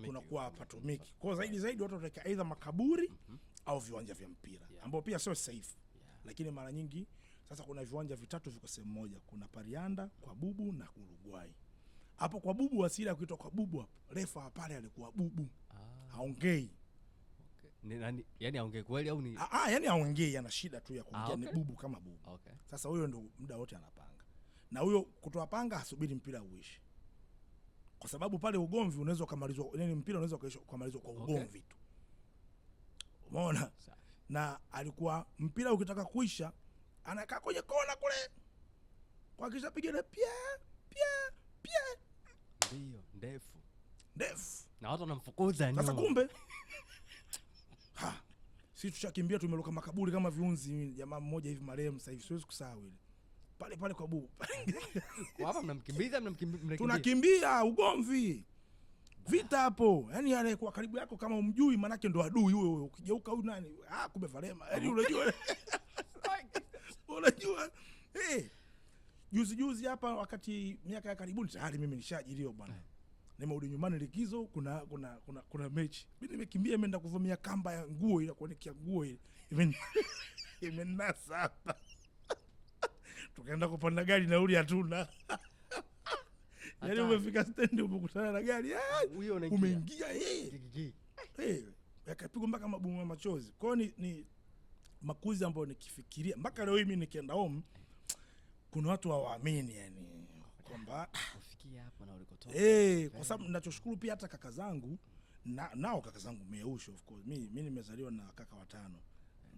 kunakuwa patomiki. Kwa zaidi watu wataka aidha makaburi au viwanja vya mpira ambao pia sio safe. Lakini mara nyingi sasa kuna viwanja vitatu viko sehemu moja. Kuna Parianda, kwa Bubu na Uruguay. Hapo kwa Bubu asili ya kuitwa kwa Bubu hapo. Refa pale alikuwa Bubu. Haongei. Nani yani aongee kweli au ni yani aongei, ana shida tu ya kuongea. Ni Bubu kama Bubu. Sasa huyo ndo muda wote anapanga. Na huyo kutoa panga asubiri mpira uishe. Kwa sababu pale ugomvi unaweza kumalizwa, yani mpira unaweza kumalizwa kwa ugomvi tu. Umeona? Na alikuwa mpira ukitaka kuisha anakaa kwenye kona kule. Kwa kisha piga ile pia. Ndio, ndefu. Na watu wanamfukuza nyuma. Sasa kumbe sisi tushakimbia tumeruka makaburi kama viunzi. Jamaa mmoja hivi marehemu sasa hivi siwezi kusahau ile. Pale kwa Bubu. Kwa hapa mnamkimbiza. Tunakimbia ugomvi. Vita hapo. Yaani alikuwa karibu yako kama umjui manake ndo adui huyo. Ukigeuka huyu nani? Kumbe Valema. Yaani unajua. Unajua. Juzi hapa wakati miaka ya karibuni tayari mimi nishaajiriwa bwana. Nimerudi nyumbani likizo, kuna mechi. Mimi nimekimbia nimeenda kuvamia kamba ya nguo ile kuonekea nguo ile. Imenasa hapa. Tukaenda kupanda gari na uli hatuna. Yaani umefika stand umekutana na gari. Umeingia yakapigwa mpaka mabomu ya machozi. Kwa hiyo ni makuzi ambayo nikifikiria mpaka leo mimi nikienda home kuna watu hawaamini yani kwamba kufikia hapo na ulikotoka. Kwa sababu ninachoshukuru pia hata kaka zangu nao kaka zangu meusho of course. Mimi nimezaliwa na kaka watano.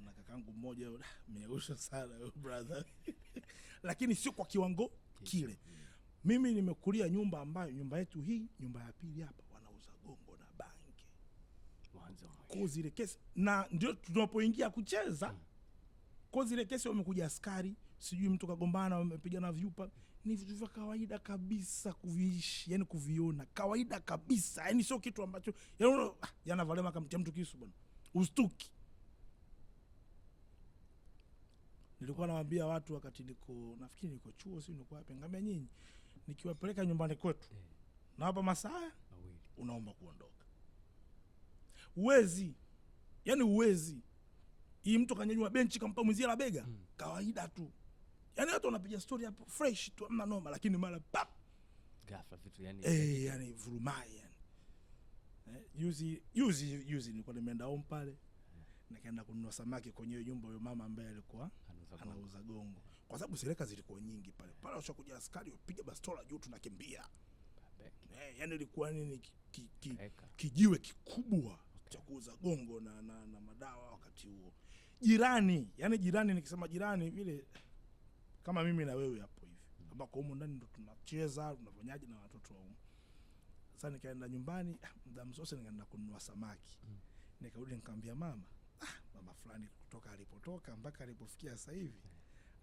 Na kakangu mmoja meusho sana brother. Lakini sio kwa kiwango kile. Mimi nimekulia nyumba ambayo nyumba yetu hii, nyumba ya pili hapa wanauza gongo na bangi. Kozi ile kesi na ndio tunapoingia kucheza. Kozi ile kesi wamekuja askari, sijui mtu kagombana wamepigana vyupa. Ni vitu vya kawaida kabisa kuviishi, yani kuviona kawaida kabisa. Yani sio kitu ambacho yana Valema kamtia mtu kisu bwana. Ustuki. Nilikuwa nawaambia watu wakati nafikiri niko chuo sio niko wapi, ngambia nyinyi nikiwapeleka nyumbani kwetu na hapa masaa unaomba kuondoka. Uwezi. Yani uwezi. Hii mtu kanyanyua benchi kampa mzee la bega, kawaida tu. Yani watu wanapiga story hapo fresh tu amna noma, lakini mara pap ghafla vitu yani yani vurumai yani. Yuzi nilikuwa nimeenda home pale. Nikaenda kununua samaki kwenye nyumba ya mama ambaye alikuwa anauza gongo. Kwa sababu sereka zilikuwa nyingi pale. Pale washakuja askari wapiga bastola juu tunakimbia. Yani ilikuwa ni kijiwe kikubwa cha kuuza gongo na madawa wakati huo. Jirani nikisema jirani vile kama mimi na wewe hapo hivi. Ambako huko ndani ndo tunacheza, tunafanyaje na watoto wao. Sasa nikaenda nyumbani, muda msose nikaenda kununua samaki. Nikarudi nikamwambia mama fulani kutoka alipotoka mpaka alipofikia sasa hivi.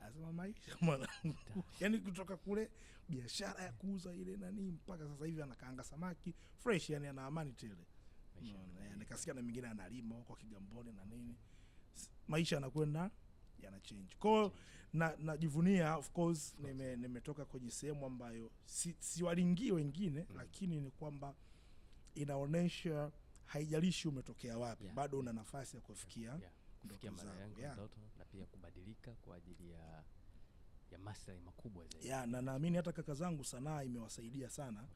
Anasema maisha mwanangu. Yani kutoka kule biashara ya kuuza ile nani mpaka sasa hivi anakaanga samaki fresh, yani ana amani tele. Nikasikia na mwingine analima huko Kigamboni na nini. Maisha yanakwenda yana change. Kwa hiyo najivunia of course nimetoka kwenye sehemu ambayo si walingii wengine lakini ni kwamba inaonesha haijalishi umetokea wapi bado una nafasi ya kufikia ndoto na pia kubadilika kwa ajili ya maslahi makubwa zaidi. Na naamini hata kaka zangu sanaa imewasaidia sana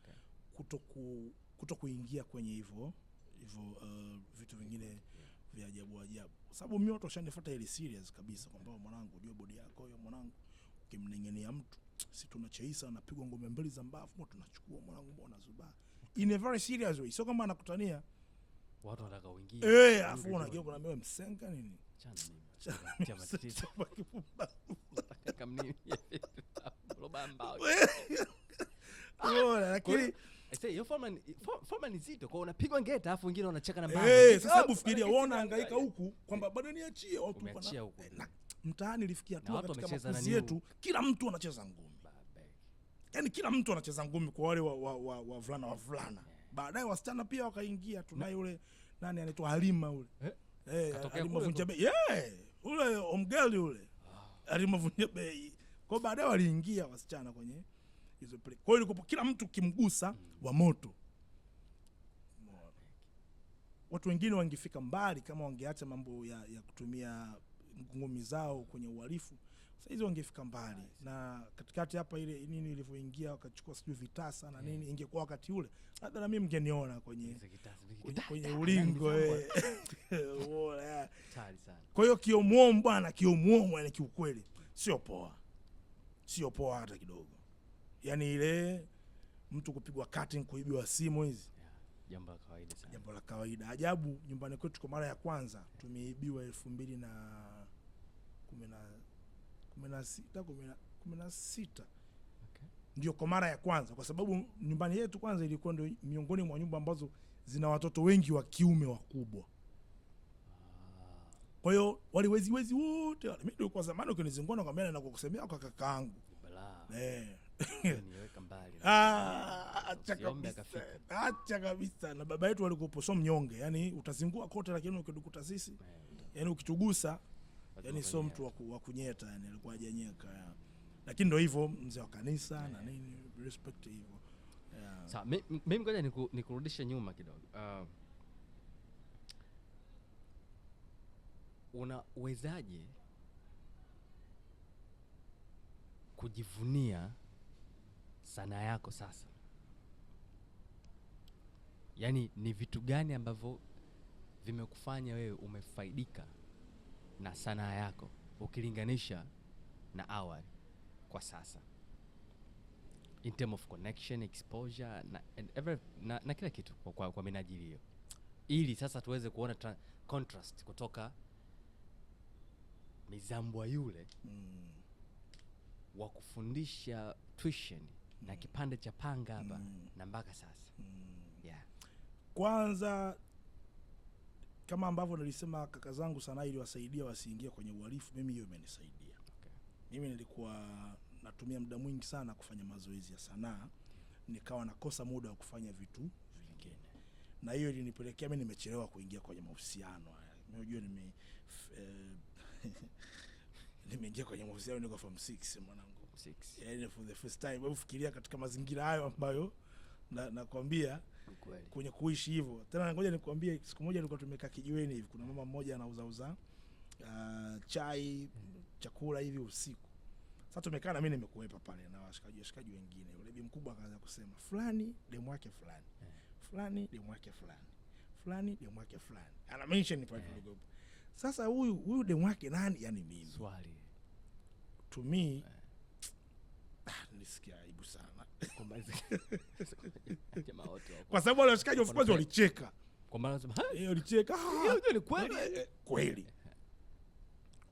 kutokuingia kwenye hivyo vitu vingine vya ajabu. Kwa sababu mimi watu washanifuata ile serious kabisa kwamba mwanangu unajua bodi yako hiyo mwanangu ukimnengenia mtu si tunacheisa anapigwa ngome mbili za mbavu tunachukua mwanangu mbona zuba. In a very serious way. Sio kama anakutania. Watu wanataka uingie. Afu unajua kuna mimi msenga nini? Chama tisa. Kama nini? Lobamba. Lakini say hiyo forma ni zito, kwa unapigwa ngeta afu wengine wanacheka na mbao. Sasa fikiria uona hangaika huku kwamba bado niachie watu huko. Mtaani ilifikia tu katika makuzi yetu kila mtu anacheza ngumi. Yaani kila mtu anacheza ngumi kwa wale wavulana. Baadaye wasichana pia wakaingia, tunaye yule nani anaitwa Halima yule. Halima Vunja Bei. Ule omgeli yule. Halima Vunja Bei. Kwa baadaye waliingia wasichana kwenye hizo play. Kwa hiyo kila mtu kimgusa wa moto. Watu wengine wangefika mbali kama wangeacha mambo ya kutumia ngumi zao kwenye uhalifu. Sasa hizo wangefika mbali. Na katikati hapa ile nini ilivyoingia wakachukua sijui vitasa na nini, ingekuwa wakati ule labda na mimi mngeniona kwenye ulingo Kwa hiyo Kiomuomo bwana, Kiomuomo yani kiukweli sio poa hata kidogo. Yaani ile mtu kupigwa cutting, kuibiwa simu hizi jambo la kawaida sana. Jambo la kawaida. Ajabu, nyumbani kwetu kwa mara ya kwanza tumeibiwa 2016. Okay. Ndio kwa mara ya kwanza, kwa sababu nyumbani yetu kwanza ilikuwa ndio miongoni mwa nyumba ambazo zina watoto wengi wa kiume wakubwa. Kwa hiyo waliwezi wote. Mimi ndio kwa zamani ukinizingona kwa mimi na kukusemea kwa kakaangu. Niweka mbali. Acha kabisa. Na baba yetu alikuwa so mnyonge, yani utazingua kote lakini ukitukuta sisi, yani ukitugusa, yani sio mtu wa kunyeta, yani alikuwa hajanyeka. Lakini ndio hivyo mzee wa kanisa na nini, respect hivyo. Sasa mimi ngoja nikurudishe nyuma kidogo. Unawezaje kujivunia sanaa yako sasa? Yaani ni vitu gani ambavyo vimekufanya wewe umefaidika na sanaa yako ukilinganisha na awali kwa sasa, in term of connection, exposure na kila kitu kwa minajili hiyo, ili sasa tuweze kuona contrast kutoka Mizambwa yule wa kufundisha tuition na kipande cha panga hapa na mpaka sasa. Kwanza kama ambavyo nilisema kaka zangu sanaa iliwasaidia wasiingie kwenye uhalifu, mimi hiyo imenisaidia. Okay. Mimi nilikuwa natumia muda mwingi sana kufanya mazoezi ya sanaa, nikawa nakosa muda wa kufanya vitu vingine. Na hiyo ilinipelekea mimi nimechelewa kuingia kwenye mahusiano. Unajua nimeingia kwenye mahusiano niko form 6 mwanangu. 6. Yaani for the first time. Wewe fikiria katika mazingira hayo ambayo nakwambia kwenye kuishi hivyo. Tena ngoja nikwambie, siku moja nilikuwa tumekaa kijiweni hivi, kuna mama mmoja anauza chai, chakula hivi usiku. Sasa tumekaa na mimi nimekuepa pale na washikaji wengine. Yule bibi mkubwa akaanza kusema, fulani demu wake fulani. Fulani demu wake fulani. Fulani demu wake fulani. Ana mention pale kidogo. Sasa huyu demu wake nani? Yani mimi. Swali. To me nilisikia aibu sana. Kwa sababu wale washikaji of course walicheka. Kwa maana nasema, walicheka. Hiyo ni kweli.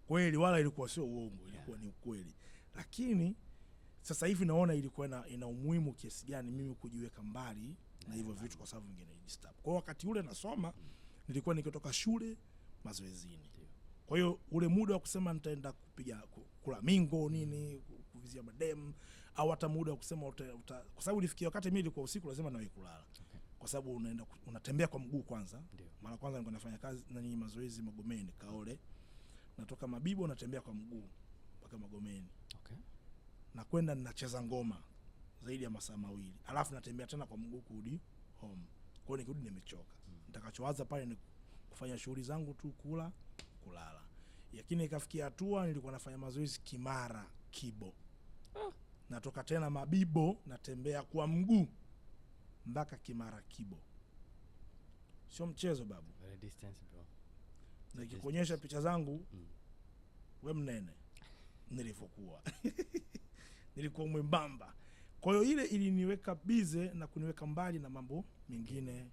Kweli wala ilikuwa sio uongo, ilikuwa ni ukweli. Lakini sasa hivi naona ilikuwa ina umuhimu kiasi gani mimi kujiweka mbali na hivyo vitu, kwa sababu vingine disturb. Kwa wakati ule nasoma, nilikuwa nikitoka shule mazoezini. Kwa hiyo ule muda wa kusema nitaenda kupiga kula mingo nini, kuvizia madem, au hata muda wa kusema kwa sababu ilifikia wakati mimi ilikuwa usiku lazima nawe kulala. Okay. Kwa sababu unatembea kwa mguu kwanza. Mara kwanza nilikuwa nafanya kazi na mazoezi Magomeni Kaole. Natoka Mabibo natembea kwa mguu mpaka Magomeni. Okay. Na kwenda ninacheza ngoma zaidi ya masaa 2. Alafu natembea tena kwa mguu kurudi home. Kwa hiyo nikirudi nimechoka. Nitakachowaza pale ni kufanya shughuli zangu tu, kula, kulala. Lakini ikafikia hatua nilikuwa nafanya mazoezi Kimara Kibo. Natoka tena Mabibo natembea kwa mguu mpaka Kimara Kibo. Sio mchezo babu. Very distance bro. Nikikuonyesha picha zangu we mnene nilivyokuwa. Nilikuwa mwembamba. Kwa hiyo ile iliniweka bize na kuniweka mbali na mambo mengine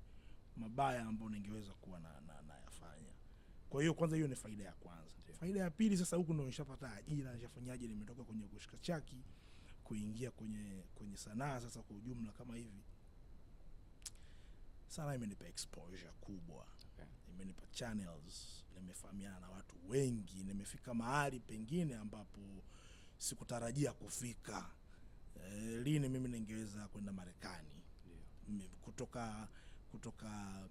mabaya ambayo ningeweza kuwa nayafanya. Kwa hiyo kwanza hiyo ni faida ya kwanza. Faida ya pili, sasa huku ndio nishapata ajira, nishafanyaje, nimetoka kwenye kushika chaki kuingia kwenye sanaa sasa kwa ujumla kama hivi. sana imenipa exposure kubwa. Okay. Imenipa channels, nimefahamiana na watu wengi, nimefika mahali pengine ambapo sikutarajia kufika. Lini mimi ningeweza kwenda Marekani? Yeah. Kutoka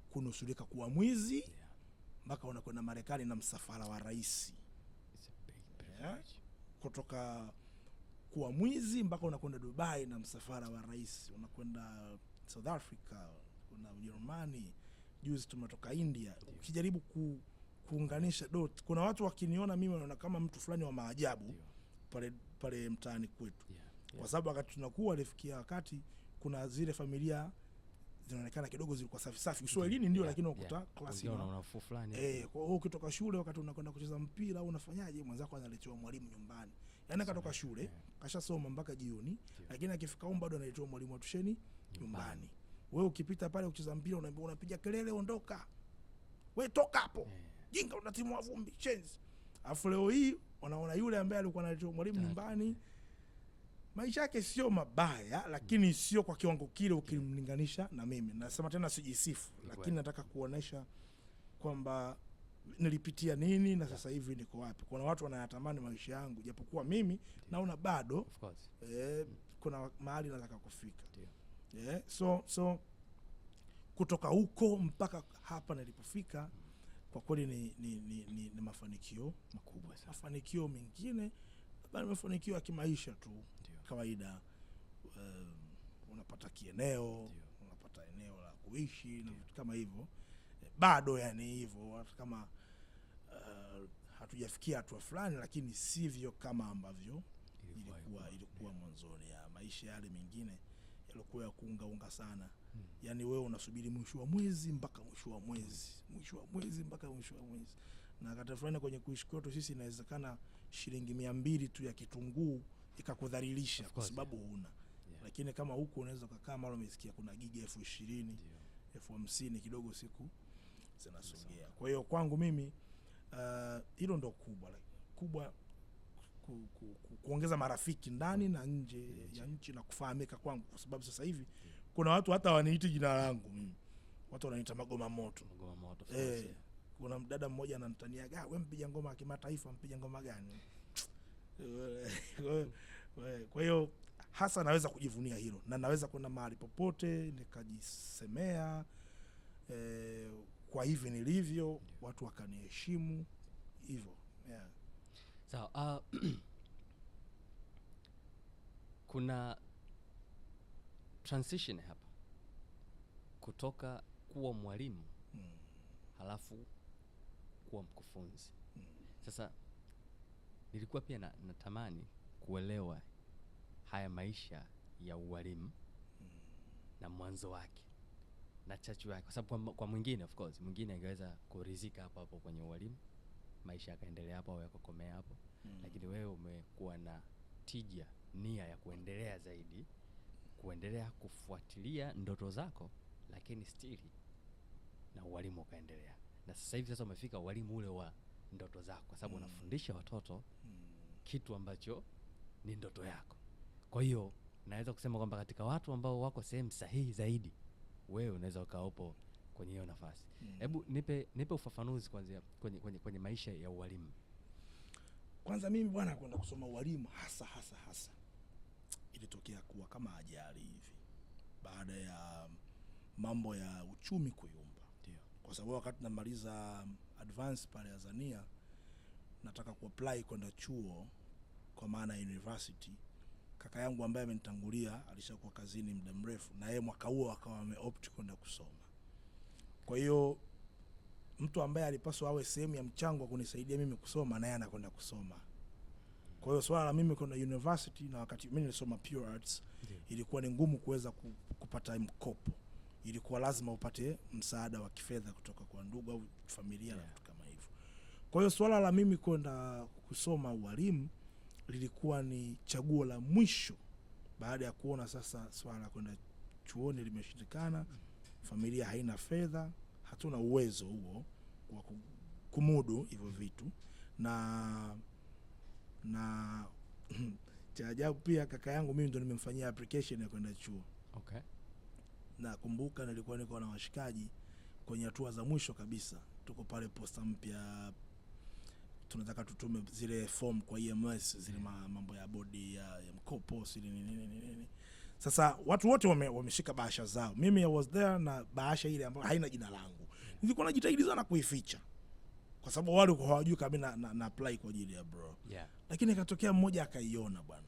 kunusurika kuwa mwizi mpaka unakwenda Marekani na msafara wa rais. Yeah. Kutoka kuwa mwizi mpaka unakwenda Dubai na msafara wa rais, unakwenda South Africa, kuna Ujerumani, juzi tumetoka India. Ukijaribu kuunganisha dot, kuna watu wakiniona mimi wanaona kama mtu fulani wa maajabu pale mtaani kwetu. Kwa sababu wakati tunakuwa alifikia wakati kuna zile familia zinaonekana kidogo zilikuwa safi. Uswahilini ndio, lakini unakuta klasi na unafuu fulani. Kwa hiyo ukitoka shule wakati unakwenda kucheza mpira au unafanyaje, mwenzako analetewa mwalimu nyumbani. Yaani katoka shule, kashasoma mpaka jioni, lakini akifika huko bado analetewa mwalimu wa tusheni nyumbani. Wewe ukipita pale kucheza mpira unaambiwa, unapiga kelele, ondoka. Wewe toka hapo. Jinga, unatimua vumbi, chenzi. Afu leo hii wanaona yule ambaye alikuwa analetewa mwalimu nyumbani, maisha yake sio mabaya, lakini sio kwa kiwango kile ukimlinganisha na mimi. Nasema tena sijisifu, lakini nataka kuonesha kwamba nilipitia nini na sasa hivi niko wapi. Kuna watu wanayatamani maisha yangu, japokuwa mimi naona bado Of course. Kuna mahali nataka kufika. So kutoka huko mpaka hapa nilipofika, kwa kweli ni mafanikio makubwa sana. Mafanikio mengine bali mafanikio ya kimaisha tu. Kawaida, unapata kieneo, unapata eneo la kuishi na vitu kama hivyo. Bado yani hivyo, kama hatujafikia hatua fulani, lakini sivyo kama ambavyo ilikuwa mwanzoni. Ya maisha yale mengine yalikuwa ya kuunga sana. Yani wewe unasubiri mwisho wa mwezi mpaka mwisho wa mwezi, mwisho wa mwezi mpaka mwisho wa mwezi. Na kata fulani kwenye kuishi kwetu sisi inawezekana shilingi 200 tu ya kitunguu ikakudhalilisha kwa sababu huna. Lakini kama huko unaweza kukaa mara umesikia kuna giga 20,000, 50,000 kidogo siku zinasogea. Kwa hiyo kwangu mimi hilo ndo kubwa kuongeza marafiki ndani na nje ya nchi na kufahamika kwangu, kwa sababu sasa hivi kuna watu hata waniiti jina langu mimi. Watu wananiita Magoma Moto. Kuna mdada mmoja ananitania, wewe mpiga ngoma ya kimataifa, mpiga ngoma gani? Kwa hiyo hasa naweza kujivunia hilo, na naweza kwenda mahali popote nikajisemea kwa hivi nilivyo, watu wakaniheshimu hivyo. Sawa. Kuna transition hapa kutoka kuwa mwalimu halafu kuwa mkufunzi. Sasa nilikuwa pia natamani kuelewa haya maisha ya ualimu na mwanzo wake na chachu yake, kwa sababu kwa mwingine, of course, mwingine angeweza kurizika hapo kwenye ualimu, maisha yakaendelea hapo au yakakomea hapo. Lakini wewe umekuwa na tija, nia ya kuendelea zaidi, kuendelea kufuatilia ndoto zako, lakini still na ualimu ukaendelea. Na sasa hivi sasa umefika ualimu ule wa ndoto zako, kwa sababu unafundisha watoto kitu ambacho ni ndoto yako. Kwa hiyo naweza kusema kwamba katika watu ambao wako sehemu sahihi zaidi, wewe unaweza ukaopo kwenye hiyo nafasi. Hebu nipe ufafanuzi kwanza kwenye maisha ya ualimu. Kwanza mimi bwana, kwenda kusoma ualimu hasa ilitokea kuwa kama ajali hivi, baada ya mambo ya uchumi kuyumba. Kwa sababu wakati namaliza advance pale Tanzania, nataka kuapply kwenda chuo kwa maana university. Kaka yangu ambaye amenitangulia alishakuwa kazini muda mrefu, na yeye mwaka huo akawa ameopt kwenda kusoma. Kwa hiyo mtu ambaye alipaswa awe sehemu ya mchango wa kunisaidia mimi kusoma, naye anakwenda kusoma. Kwa hiyo swala la mimi kwenda university, na wakati mimi nilisoma pure arts, ilikuwa ni ngumu kuweza kupata mkopo. Ilikuwa lazima upate msaada wa kifedha kutoka kwa ndugu au familia na vitu kama hivyo. Kwa hiyo swala la mimi kwenda kusoma ualimu lilikuwa ni chaguo la mwisho, baada ya kuona sasa swala la kwenda chuoni limeshindikana, familia haina fedha, hatuna uwezo huo wa kumudu hivyo vitu. Na cha ajabu pia, kaka yangu mimi ndo nimemfanyia application ya kwenda chuo. Okay. nakumbuka nilikuwa niko na washikaji kwenye hatua za mwisho kabisa, tuko pale Posta Mpya, tunataka tutume zile form kwa EMS, zile mambo ya bodi ya mkopo sili nini. Sasa watu wote wameshika bahasha zao, mimi I was there na bahasha ile ambayo haina jina langu. Nilikuwa najitahidi sana kuificha kwa sababu wale hawajui kama na apply kwa ajili ya bro. Lakini ikatokea mmoja akaiona bwana.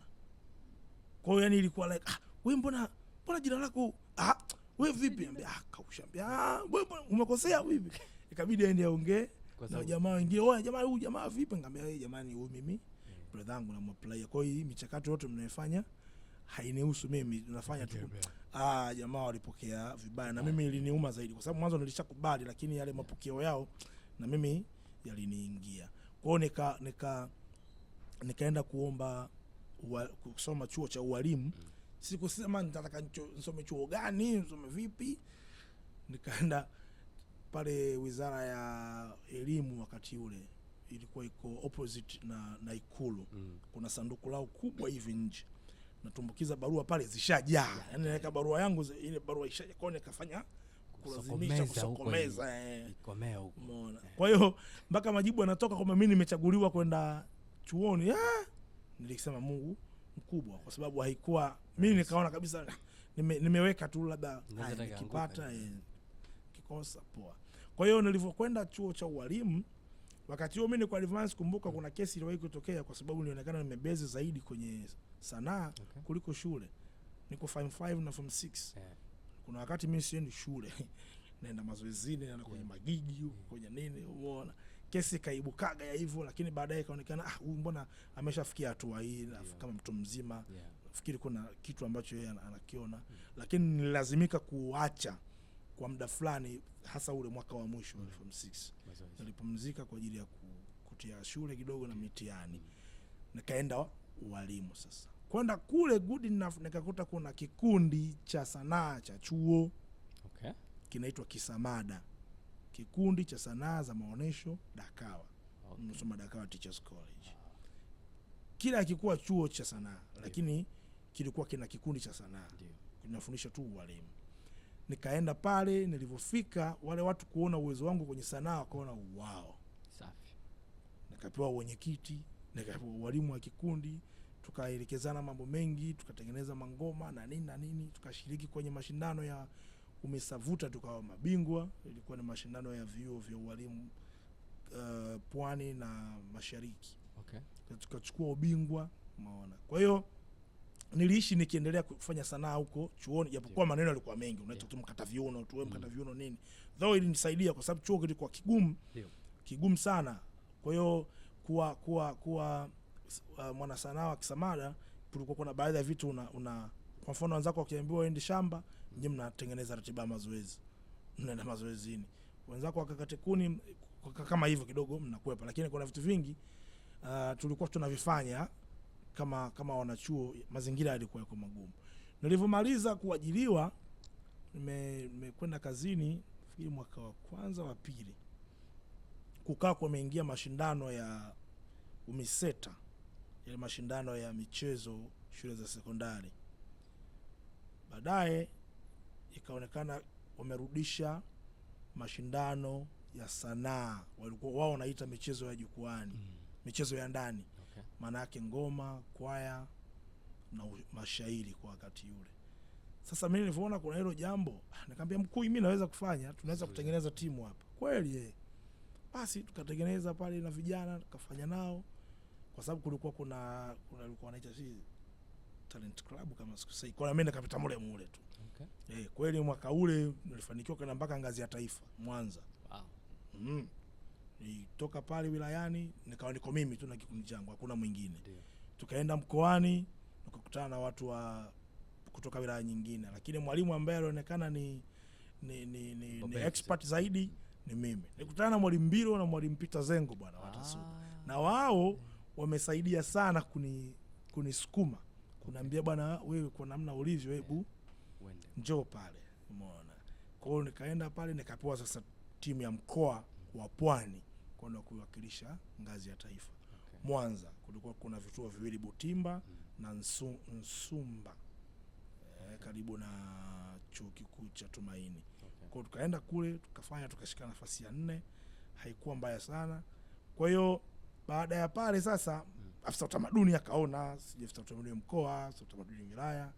Kwa hiyo yani ilikuwa like, wewe mbona jina lako wewe vipi? Kaushambia wewe umekosea vipi? Ikabidi aende aongee na jamaa wengine. Wewe jamaa, huyu jamaa vipi? Ngambia yeye jamani, huyu mimi brother yangu na apply. Kwa hiyo michakato yote mnaifanya hainihusu mimi, tunafanya tu. Jamaa walipokea vibaya na mimi iliniuma zaidi kwa sababu mwanzo nilishakubali, lakini yale mapokeo yao na mimi yaliniingia. Kwa hiyo nikaenda kuomba kusoma chuo cha ualimu. Sikusema nitataka nisome chuo gani, nisome vipi. Nikaenda pale Wizara ya Elimu, wakati ule ilikuwa iko opposite na Ikulu. Kuna sanduku lao kubwa hivi nje, natumbukiza barua pale zishajaa. Yani naweka barua yangu ile barua ishaje, kwa nikafanya kulazimisha kusokomeza ikomea huko. Umeona? Kwa hiyo mpaka majibu yanatoka kwamba mimi nimechaguliwa kwenda chuoni, nilisema Mungu mkubwa, kwa sababu haikuwa mimi nikaona kabisa nimeweka tu labda nikipata kikosa poa. Kwa hiyo nilivyokwenda chuo cha ualimu, wakati huo mimi kwa advance, kumbuka kuna kesi iliwahi kutokea kwa sababu nilionekana nimebezi zaidi kwenye sanaa kuliko shule. Niko form 5 na form 6. Kuna wakati mimi siendi shule naenda mazoezini, naenda kwenye magigi kwenye nini, umeona. Kesi kaibukaga ya hivyo, lakini baadaye ikaonekana huyu mbona ameshafikia hatua hii kama mtu mzima. Nafikiri kuna kitu ambacho yeye anakiona. Lakini nililazimika kuacha kwa muda fulani, hasa ule mwaka wa mwisho wa form 6. Nilipumzika kwa ajili ya kutia shule kidogo na mitihani. Nikaenda ualimu sasa. Kwenda kule good enough nikakuta kuna kikundi cha sanaa cha chuo. Kinaitwa Kisamada. Kikundi cha sanaa za maonesho Dakawa. Nimesoma Dakawa Teachers College. Kila hakikuwa chuo cha sanaa, lakini kilikuwa kina kikundi cha sanaa. Kinafundisha tu ualimu. Nikaenda pale, nilivyofika wale watu kuona uwezo wangu kwenye sanaa wakaona wow. Safi. Nikapewa wenyekiti, nikapewa walimu wa kikundi, tukaelekezana mambo mengi, tukatengeneza mangoma na nini, tukashiriki kwenye mashindano ya Umesavuta, tukawa mabingwa. Ilikuwa ni mashindano ya vyuo vya ualimu Pwani na Mashariki. Tukachukua ubingwa, umeona. Kwa hiyo niliishi nikiendelea kufanya sanaa huko chuoni, japokuwa maneno yalikuwa mengi, unaita tu mkata viuno, tuwe mkata viuno nini. Though ilinisaidia kwa sababu chuo kilikuwa kigumu sana. Kwa hiyo kuwa mwana sanaa wa Kisamada, kulikuwa kuna baadhi ya vitu kwa mfano wenzako wakiambiwa waende shamba, nyinyi mnatengeneza ratiba ya mazoezi, mnaenda mazoezini. Wenzako wakakate kuni kama hivyo kidogo mnakwepa, lakini kuna vitu vingi tulikuwa tunavifanya kama wanachuo. Mazingira yalikuwa yako magumu. Nilivyomaliza kuajiriwa, nimekwenda kazini fikiri mwaka wa kwanza wa pili, kukaa kumeingia mashindano ya UMISETA, ile mashindano ya michezo shule za sekondari. Baadaye ikaonekana wamerudisha mashindano ya sanaa, walikuwa wao wanaita michezo ya jukwani, michezo ya ndani. Maana yake ngoma, kwaya na mashairi kwa wakati ule. Sasa mimi nilipoona kuna hilo jambo, nikamwambia mkuu, mimi naweza kufanya, tunaweza kutengeneza timu hapa. Kweli basi tukatengeneza pale na vijana, tukafanya nao, kwa sababu kulikuwa kuna walikuwa wanaita talent club kama sikusei. Kwa mimi nikapita mule tu. Kweli mwaka ule nilifanikiwa kwenda mpaka ngazi ya taifa Mwanza. Wow. Nitoka pale wilayani nikawa niko mimi tu na kikundi changu, hakuna mwingine. Tukaenda mkoani, nikakutana na watu kutoka wilaya nyingine, lakini mwalimu ambaye alionekana ni expert zaidi ni mimi. Nikutana na mwalimu Mbiro na mwalimu Peter Zengo bwana Watasu. Na wao wamesaidia sana kunisukuma. Kunaambia bwana, wewe kwa namna ulivyo, hebu njoo pale, umeona. Kwa hiyo nikaenda pale, nikapewa sasa timu ya mkoa wa Pwani kwenda kuwakilisha ngazi ya taifa. Mwanza kulikuwa kuna vituo viwili, Butimba na Nsumba, karibu na chuo kikuu cha Tumaini. Okay. Kwa tukaenda kule tukafanya, tukashika nafasi ya 4, haikuwa mbaya sana. Kwa hiyo baada ya pale sasa afisa utamaduni akaona sije afisa utamaduni mkoa, afisa utamaduni wilaya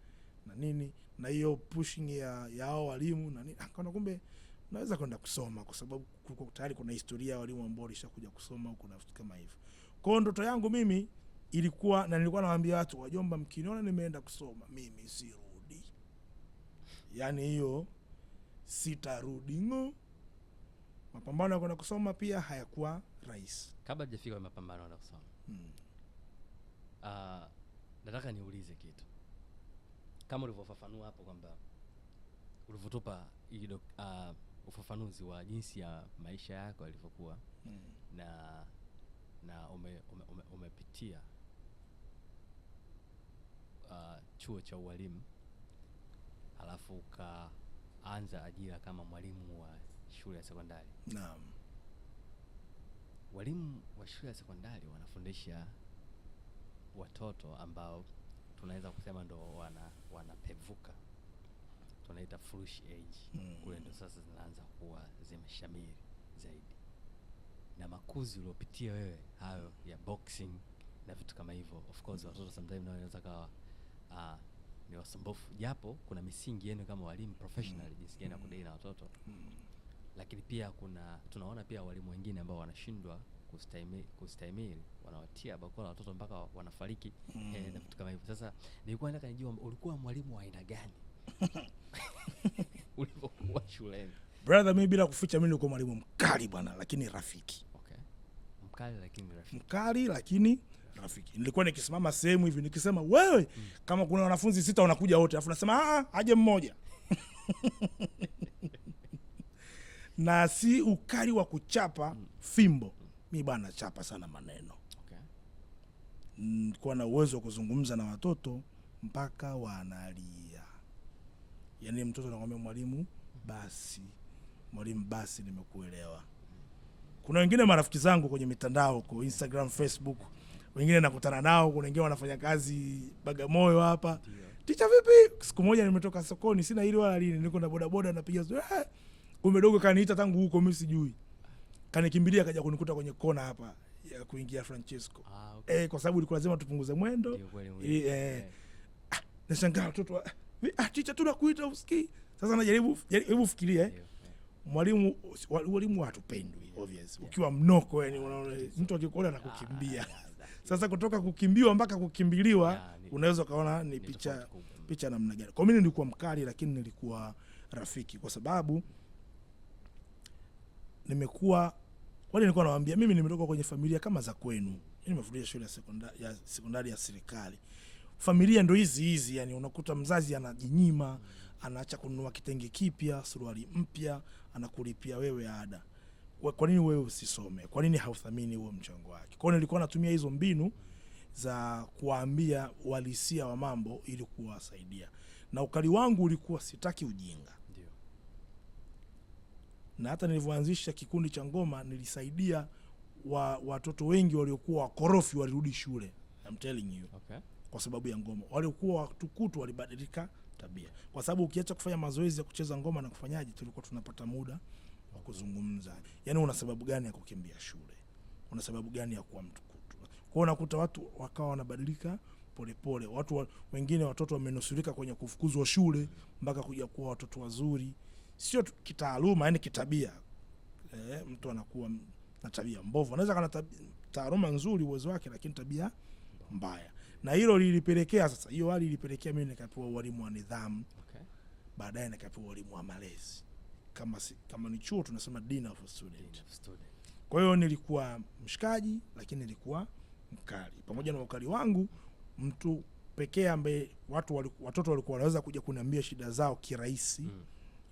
na nini, na hiyo pushing ya hao walimu na nini, akaona kumbe naweza kwenda kusoma, kwa sababu kulikuwa tayari kuna historia ya walimu ambao walishakuja kusoma huko na vitu kama hivyo. Kwa hiyo ndoto yangu mimi ilikuwa, na nilikuwa nawaambia watu, wajomba, mkiniona nimeenda kusoma mimi sirudi, yani hiyo sitarudi ngo. Mapambano ya kwenda kusoma pia hayakuwa rahisi. Kabla hajafika mapambano ya kusoma, nataka niulize kitu. Kama ulivyofafanua hapo kwamba ulivyotupa ufafanuzi wa jinsi ya maisha yako yalivyokuwa, na umepitia chuo cha ualimu, alafu ukaanza ajira kama mwalimu wa shule ya sekondari. Naam. Walimu wa shule ya sekondari wanafundisha watoto ambao tunaweza kusema ndo wanapevuka, tunaita fruish age. Kule ndo sasa zinaanza kuwa zimeshamiri zaidi, na makuzi uliopitia wewe hayo ya boxing na vitu kama hivyo. Of course watoto sometimes nao wanaweza kawa ni wasumbufu, japo kuna misingi yenu kama walimu professional jinsi gani ya kudai na watoto. Lakini pia tunaona pia walimu wengine ambao wanashindwa kustahimili, wanawatia bakora watoto mpaka wanafariki na vitu kama hivyo. Sasa nilikuwa nataka nijue ulikuwa mwalimu wa aina gani ulipokuwa shuleni? Brother, mimi bila kuficha, mimi nilikuwa mwalimu mkali bwana, lakini rafiki. Okay. Mkali lakini rafiki. Mkali lakini rafiki. Nilikuwa nikisimama sehemu hivi nikisema, wewe kama kuna wanafunzi 6 wanakuja wote, alafu nasema aje mmoja. Na si ukali wa kuchapa fimbo. Mimi bwana chapa sana maneno. Okay. Nilikuwa na uwezo wa kuzungumza na watoto mpaka wanalia. Yaani mtoto anakuambia mwalimu basi nimekuelewa. Kuna wengine marafiki zangu kwenye mitandao kwa Instagram, Facebook, wengine nakutana nao, kuna wengine wanafanya kazi Bagamoyo hapa. Teacher vipi? Siku moja nimetoka sokoni, sina hili wala lini, niko na bodaboda napiga kumbe dogo kaniita tangu huko mimi sijui. Kanikimbilia kaja kunikuta kwenye kona hapa ya kuingia Francesco. Okay. Kwa sababu ilikuwa lazima tupunguze mwendo. Nashangaa watoto teacher tunakuita usikii. Sasa najaribu fikiria walimu hatupendwi obvious. Ukiwa mnoko yani unaona mtu akikuona na kukimbia. Sasa kutoka kukimbiwa mpaka kukimbiliwa unaweza kaona ni picha namna gani. Kwa mimi nilikuwa mkali lakini nilikuwa rafiki, kwa sababu nilikuwa nawaambia mimi nimetoka kwenye familia kama za kwenu. Mimi nimefundisha shule ya sekondari ya serikali. Familia ndo hizi yani, unakuta mzazi anajinyima, anaacha kununua kitenge kipya, suruali mpya, anakulipia wewe ada. Kwa nini wewe usisome? Kwa nini hauthamini huo mchango wake? Kwa hiyo nilikuwa natumia hizo mbinu za kuambia uhalisia wa mambo ili kuwasaidia. Na ukali wangu ulikuwa sitaki ujinga. Ndio. Na hata nilivyoanzisha kikundi cha ngoma nilisaidia watoto wengi waliokuwa wakorofi walirudi shule. I'm telling you. Okay. Kwa sababu ya ngoma. Waliokuwa watukutu walibadilika tabia. Kwa sababu ukiacha kufanya mazoezi ya kucheza ngoma na kufanyaje, tulikuwa tunapata muda wa kuzungumza. Yaani una sababu gani ya kukimbia shule? Una sababu gani ya kuwa mtukutu? Kwa hiyo unakuta watu wakawa wanabadilika polepole. Watu wengine watoto wamenusurika kwenye kufukuzwa shule mpaka kuja kuwa watoto wazuri. Sio kitaaluma, yani kitabia. Mtu anakuwa na tabia mbovu. Anaweza kana taaluma nzuri uwezo wake, lakini tabia mbaya. Na hilo lilipelekea sasa, hiyo hali ilipelekea mimi nikapewa walimu wa nidhamu. Okay. Baadaye nikapewa walimu wa malezi. Kama ni chuo tunasema dean of student. Kwa hiyo nilikuwa mshikaji lakini nilikuwa mkali. Pamoja na ukali wangu, mtu pekee ambaye watoto walikuwa wanaweza kuja kuniambia shida zao kirahisi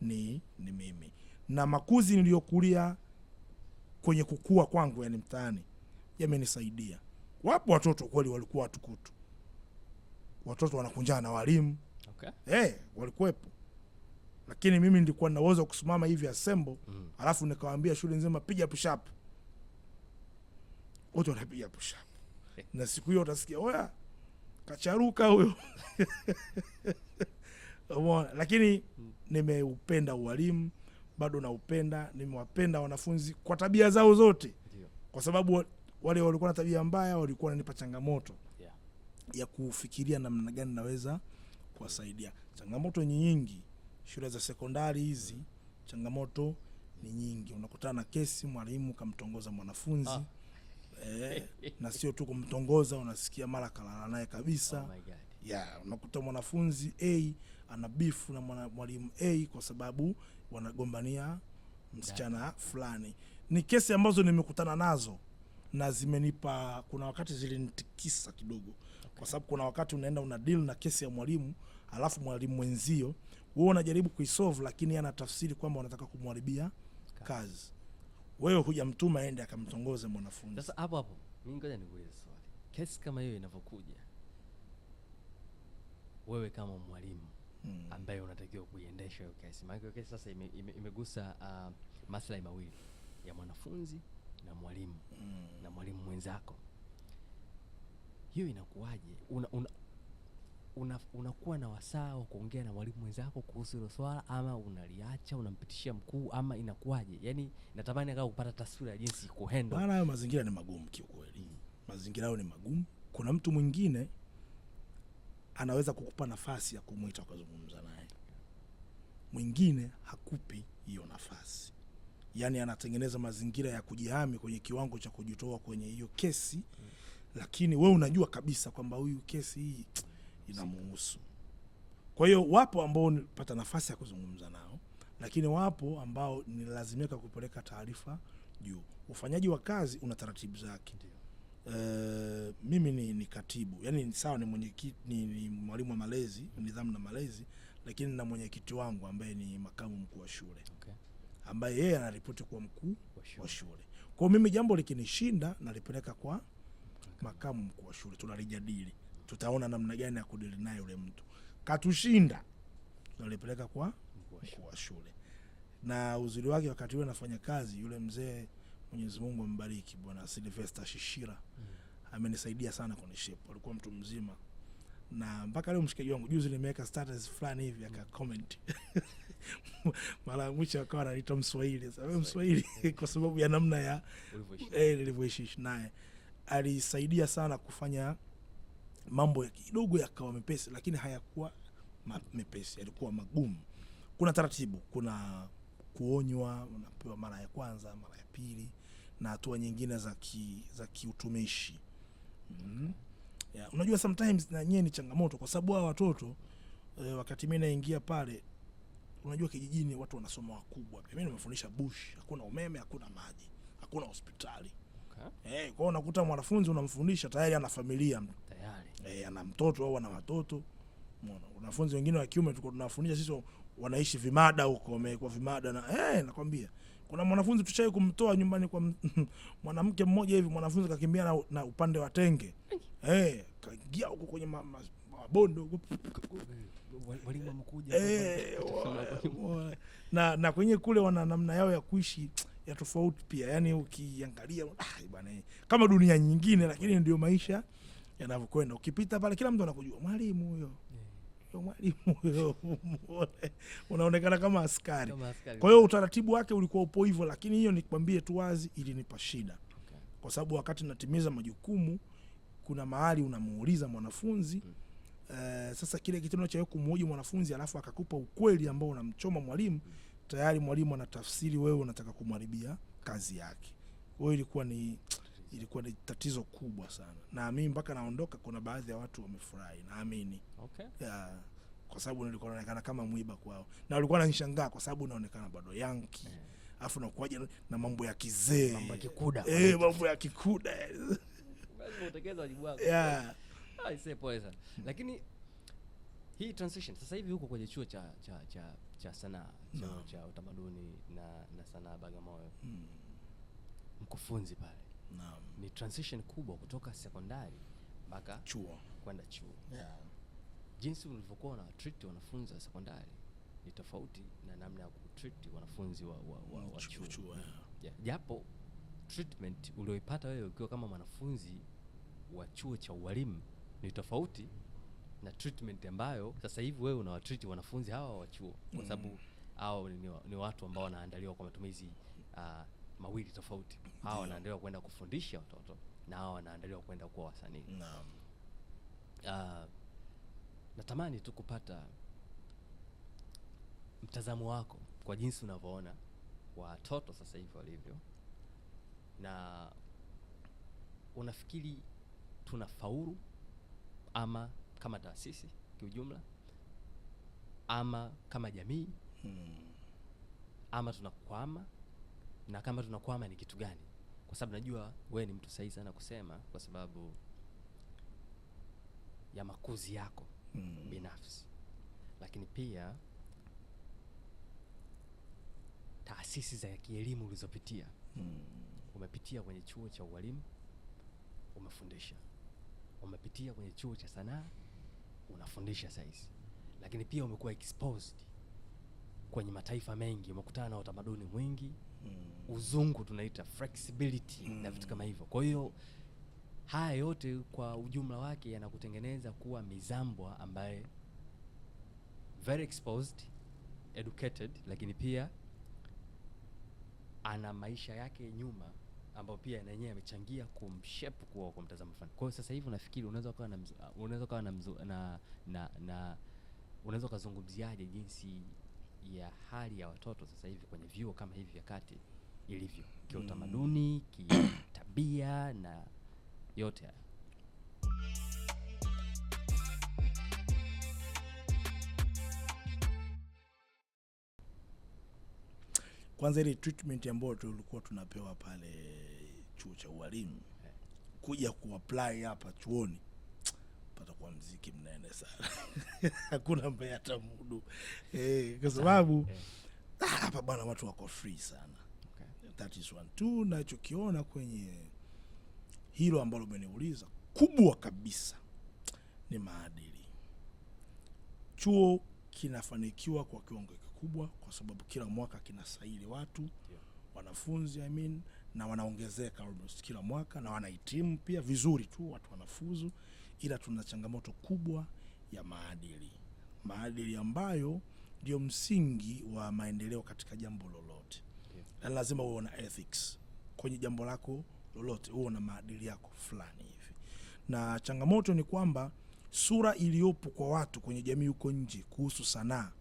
ni mimi. Na makuzi niliyokulia kwenye kukua kwangu yani mtaani yamenisaidia. Wapo watoto kweli walikuwa watukutu. Watoto wanakunjana na walimu. Okay. Walikuwepo. Lakini mimi nilikuwa na uwezo kusimama hivi assemble, alafu nikawaambia shule nzima piga push up. Wote wanapiga push up. Na siku hiyo utasikia oya kacharuka huyo. Lakini nimeupenda ualimu, bado naupenda, nimewapenda wanafunzi kwa tabia zao zote. Kwa sababu wale walikuwa na tabia mbaya walikuwa wananipa changamoto ya kufikiria namna gani naweza kuwasaidia. Changamoto nyingi shule za sekondari hizi, changamoto ni nyingi. Unakutana na kesi mwalimu kamtongoza mwanafunzi. Na sio tu kumtongoza, unasikia mara kalala naye kabisa. Oh my God. Unakuta mwanafunzi A ana beef na mwalimu A kwa sababu wanagombania msichana fulani. Ni kesi ambazo nimekutana nazo na zimenipa, kuna wakati zilinitikisa kidogo. Kwa sababu kuna wakati unaenda una deal na kesi ya mwalimu, alafu mwalimu mwenzio wewe unajaribu kuisolve, lakini ana tafsiri kwamba unataka kumharibia kazi. Wewe hujamtuma aende akamtongoze mwanafunzi. Sasa hapo mimi ngoja nikuulize swali. Kesi kama hiyo inapokuja, wewe kama mwalimu ambaye unatakiwa kuiendesha hiyo kesi, maana hiyo kesi sasa imegusa maslahi mawili ya mwanafunzi na mwalimu na mwalimu mwenzako, hiyo inakuwaje? Unakuwa na wasaa wa kuongea na mwalimu mwenzako kuhusu hilo swala, ama unaliacha unampitishia mkuu, ama inakuwaje? Yani natamani akao kupata taswira ya jinsi kuhandle. Maana mazingira ni magumu kiukweli. Mazingira yao ni magumu. Kuna mtu mwingine anaweza kukupa nafasi ya kumuita ukazungumza naye. Mwingine hakupi hiyo nafasi. Yani anatengeneza mazingira ya kujihami kwenye kiwango cha kujitoa kwenye hiyo kesi. Lakini wewe unajua kabisa kwamba huyu kesi hii inamuhusu. Kwa hiyo wapo ambao nipata nafasi ya kuzungumza nao, lakini wapo ambao nilazimika kupeleka taarifa juu. Ufanyaji wa kazi una taratibu zake. Mimi ni katibu, yani sawa, ni mwenyekiti, ni mwalimu wa malezi, nidhamu na malezi, lakini na mwenyekiti wangu ambaye ni makamu mkuu wa shule. Ambaye yeye anaripoti kwa mkuu wa shule. Kwa mimi jambo likinishinda nalipeleka kwa makamu mkuu wa shule, tunalijadili. Tutaona namna gani ya kudili naye yule mtu. Katushinda tunalipeleka kwa mkuu wa shule. Na uzuri wake wakati yule anafanya kazi, yule mzee, Mwenyezi Mungu ambariki, Bwana Sylvester Shishira, amenisaidia sana kwenye shape. Alikuwa mtu mzima. Na mpaka leo mshikaji wangu juzi nimeweka status fulani hivi aka comment. Mara mwisho akawa ananiita Mswahili. Sasa wewe Mswahili kwa sababu ya namna ya nilivyoishi naye. Alisaidia sana kufanya mambo ya kidogo yakawa mepesi, lakini hayakuwa mepesi, yalikuwa magumu. Kuna taratibu, kuna kuonywa, unapewa mara ya kwanza, mara ya pili, na hatua nyingine za kiutumishi. Unajua sometimes na nyenye ni changamoto kwa sababu hao watoto wakati mimi naingia pale, unajua kijijini watu wanasoma wakubwa. Mimi nimefundisha bush, hakuna umeme, hakuna maji, hakuna hospitali. Kwa hiyo unakuta mwanafunzi unamfundisha tayari ana familia tayari. Ana mtoto au ana watoto. Unaona, wanafunzi wengine wa kiume tulikuwa tunafundisha sisi wanaishi vimada huko, wamekuwa vimada na nakwambia. Kuna mwanafunzi tushaye kumtoa nyumbani kwa mwanamke mmoja hivi, mwanafunzi kakimbia na upande wa tenge. Kaingia huko kwenye mabonde huko. Walimu wamekuja. Na kwenye kule wana namna yao ya kuishi ya tofauti pia. Yaani ukiangalia bwana, kama dunia nyingine, lakini ndio maisha yanavyokwenda. Ukipita pale kila mtu anakujua, mwalimu huyo. Mwalimu huyo. Unaonekana kama askari. Kwa hiyo utaratibu wake ulikuwa upo hivyo, lakini hiyo nikwambie tu wazi ilinipa shida. Kwa sababu wakati natimiza majukumu, kuna mahali unamuuliza mwanafunzi, sasa kile kitendo cha kumhoji mwanafunzi alafu akakupa ukweli ambao unamchoma mwalimu, tayari mwalimu anatafsiri wewe unataka kumharibia kazi yake. Kwa hiyo ilikuwa ni tatizo kubwa sana. Na mimi mpaka naondoka kuna baadhi ya watu wamefurahi, naamini. Kwa sababu nilikuwa naonekana kama mwiba kwao. Na walikuwa wananishangaa kwa sababu naonekana bado yanki. Alafu nakuaje na mambo ya kizee. Mambo ya kikuda. Mambo ya kikuda. Lazima utekeleze wajibu wako. Pole sana. Lakini hii transition sasa hivi huko kwenye chuo cha sanaa, cha utamaduni na sanaa Bagamoyo. Mkufunzi pale. Ni transition kubwa kutoka sekondari mpaka chuo, kwenda chuo. Jinsi ulivyokuwa na treat wanafunzi wa sekondari ni tofauti na namna ya kutreat wanafunzi wa chuo. Japo treatment ulioipata wewe ukiwa kama mwanafunzi wa chuo cha ualimu ni tofauti na treatment ambayo sasa hivi wewe unawatreat wanafunzi hawa wa chuo, kwa sababu hao ni watu ambao wanaandaliwa kwa matumizi mawili tofauti. Hawa wanaandaliwa kwenda kufundisha watoto na hawa wanaandaliwa kwenda kuwa wasanii. Natamani tu kupata mtazamo wako kwa jinsi unavyoona watoto sasa hivi walivyo, na unafikiri tunafaulu ama kama taasisi kiujumla, ama kama jamii, ama tunakwama, na kama tunakwama ni kitu gani? Kwa sababu najua wewe ni mtu sahihi sana kusema, kwa sababu ya makuzi yako binafsi, lakini pia taasisi za kielimu ulizopitia. Umepitia kwenye chuo cha ualimu, umefundisha. Umepitia kwenye chuo cha sanaa, unafundisha saizi. Lakini pia umekuwa exposed kwenye mataifa mengi, umekutana na utamaduni mwingi, uzungu tunaita flexibility na vitu kama hivyo. Kwa hiyo haya yote kwa ujumla wake yanakutengeneza kuwa mizambwa ambaye very exposed, educated, lakini pia ana maisha yake nyuma ambao pia na yeye amechangia kumshape kwa mtazamo fulani. Kwa hiyo sasa hivi unafikiri unaweza kuzungumziaje jinsi ya hali ya watoto sasa hivi kwenye vyuo kama hivi vya kati ilivyo kiutamaduni, kitabia na yote haya? Kwanza ile treatment ambayo tulikuwa tunapewa pale chuo cha ualimu, kuja kuapply hapa chuoni pata kwa mziki mnene sana. Hakuna ambaye atamudu. Kwa sababu hapa bwana watu wako free sana. That is one. Tu nachokiona kwenye hilo ambalo umeniuliza kubwa kabisa ni maadili. Chuo kinafanikiwa kwa kiwango kikubwa kwa sababu kila mwaka kinasaili watu, wanafunzi na wanaongezeka kila mwaka, na wanahitimu pia vizuri tu, watu wanafuzu, ila tuna changamoto kubwa ya maadili. Maadili ambayo ndio msingi wa maendeleo katika jambo lolote. Na lazima uwe na ethics kwenye jambo lako lolote, uwe na maadili yako fulani hivi. Na changamoto ni kwamba sura iliyopo kwa watu kwenye jamii huko nje kuhusu sanaa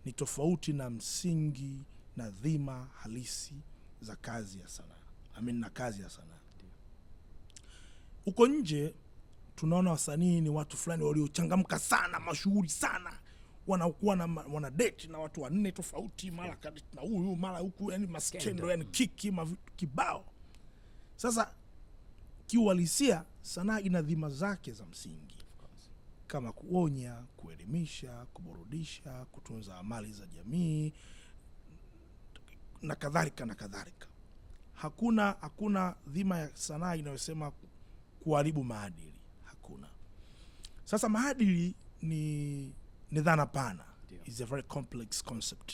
ni tofauti na msingi na dhima halisi za kazi ya sanaa. Na kazi ya sanaa. Huko nje tunaona wasanii ni watu fulani waliochangamka sana, mashuhuri sana, wanakuwa wana date na watu wanne tofauti, mara kadri na huyu mara huku, yani maskendo, yani kiki kibao. Sasa kiuhalisia sanaa ina dhima zake za msingi, kama kuonya, kuelimisha, kuburudisha, kutunza amali za jamii na kadhalika na kadhalika. Hakuna dhima ya sanaa inayosema kuharibu maadili. Hakuna. Sasa maadili ni dhana pana. It's a very complex concept.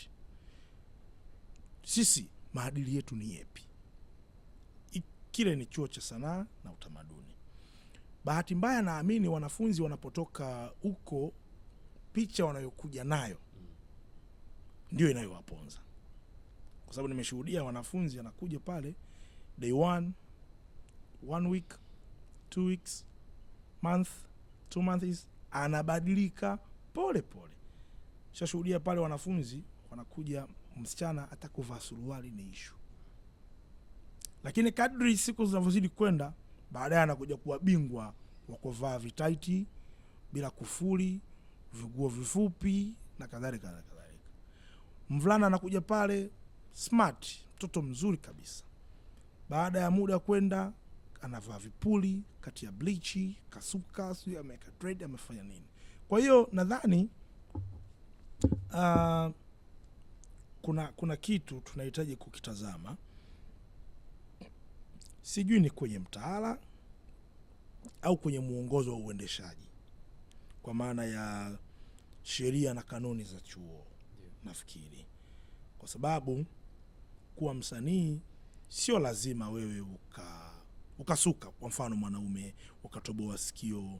Sisi maadili yetu ni yepi? Kile ni chuo cha sanaa na utamaduni. Bahati mbaya naamini wanafunzi wanapotoka huko, picha wanayokuja nayo ndio inayowaponza. Kwa sababu nimeshuhudia wanafunzi anakuja pale day 1 week, 2 weeks, month, 2 months, anabadilika pole pole. Shashuhudia pale wanafunzi wanakuja, msichana atakuvaa suruali ni issue. Lakini kadri siku zinavyozidi kwenda, baadaye anakuja kuwa bingwa wa kuvaa vitaiti bila kufuli, viguo vifupi na kadhalika na kadhalika. Mvulana anakuja pale smart, mtoto mzuri kabisa. Baada ya muda kwenda anavaa vipuli, kati ya bleach, kasuka, sio ameka dread, amefanya nini. Kwa hiyo nadhani kuna kitu tunahitaji kukitazama. Sijui ni kwenye mtaala au kwenye muongozo wa uendeshaji, kwa maana ya sheria na kanuni za chuo. Nafikiri kwa sababu kuwa msanii sio lazima wewe ukasuka kwa mfano mwanaume, ukatoboa sikio,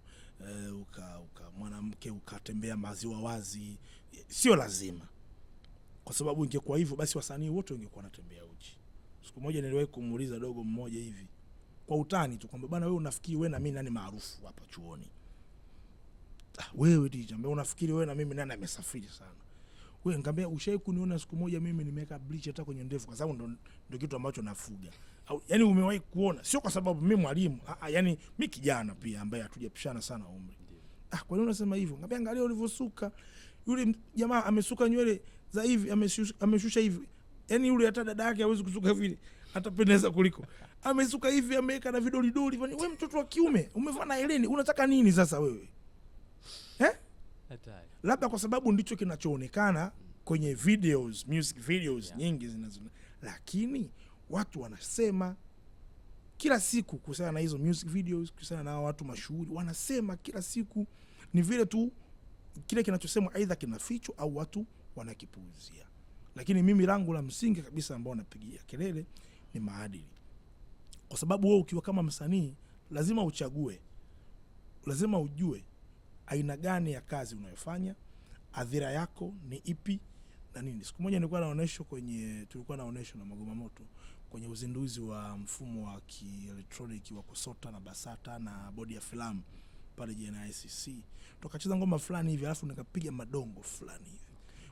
mwanamke ukatembea maziwa wazi, sio lazima. Kwa sababu ingekuwa hivyo basi wasanii wote wangekuwa wanatembea uchi. Siku moja niliwahi kumuuliza dogo mmoja hivi kwa utani tu kwamba bana, wewe unafikiri wewe na mimi nani maarufu hapa chuoni? Wewe DJ ambaye unafikiri wewe na mimi nani amesafiri sana? Wewe ngambia, ushawahi kuniona siku moja mimi nimeweka bleach hata kwenye ndevu? Kwa sababu ndo kitu ambacho nafuga. Au yani umewahi kuona? Sio kwa sababu mimi mwalimu, yani mimi kijana pia ambaye hatujapishana sana umri. Kwa nini unasema hivyo? Ngambia, angalia ulivyosuka. Yule jamaa amesuka nywele za hivi, ameshusha hivi. Yani yule hata dada yake hawezi kusuka vile, atapendeza kuliko. Amesuka hivi, ameweka na vidoli doli. Wewe mtoto wa kiume, umevaa na heleni, unataka nini sasa wewe? Labda kwa sababu ndicho kinachoonekana kwenye videos, music videos nyingi zinazo. Lakini watu wanasema kila siku kuhusiana na hizo music videos, kuhusiana na watu mashuhuri, wanasema kila siku. Ni vile tu kile kinachosemwa aidha kinafichwa au watu wanakipuuzia. Lakini mimi langu la msingi kabisa ambao napigia kelele ni maadili. Kwa sababu wewe ukiwa kama msanii lazima uchague. Lazima ujue aina gani ya kazi unayofanya, adhira yako ni ipi na nini. Siku moja tulikuwa naonesho na Magoma Moto kwenye uzinduzi wa mfumo wa kielektroniki wa kusota na BASATA na bodi ya filamu pale JNICC. Tukacheza ngoma fulani hivi alafu nikapiga madongo fulani hivi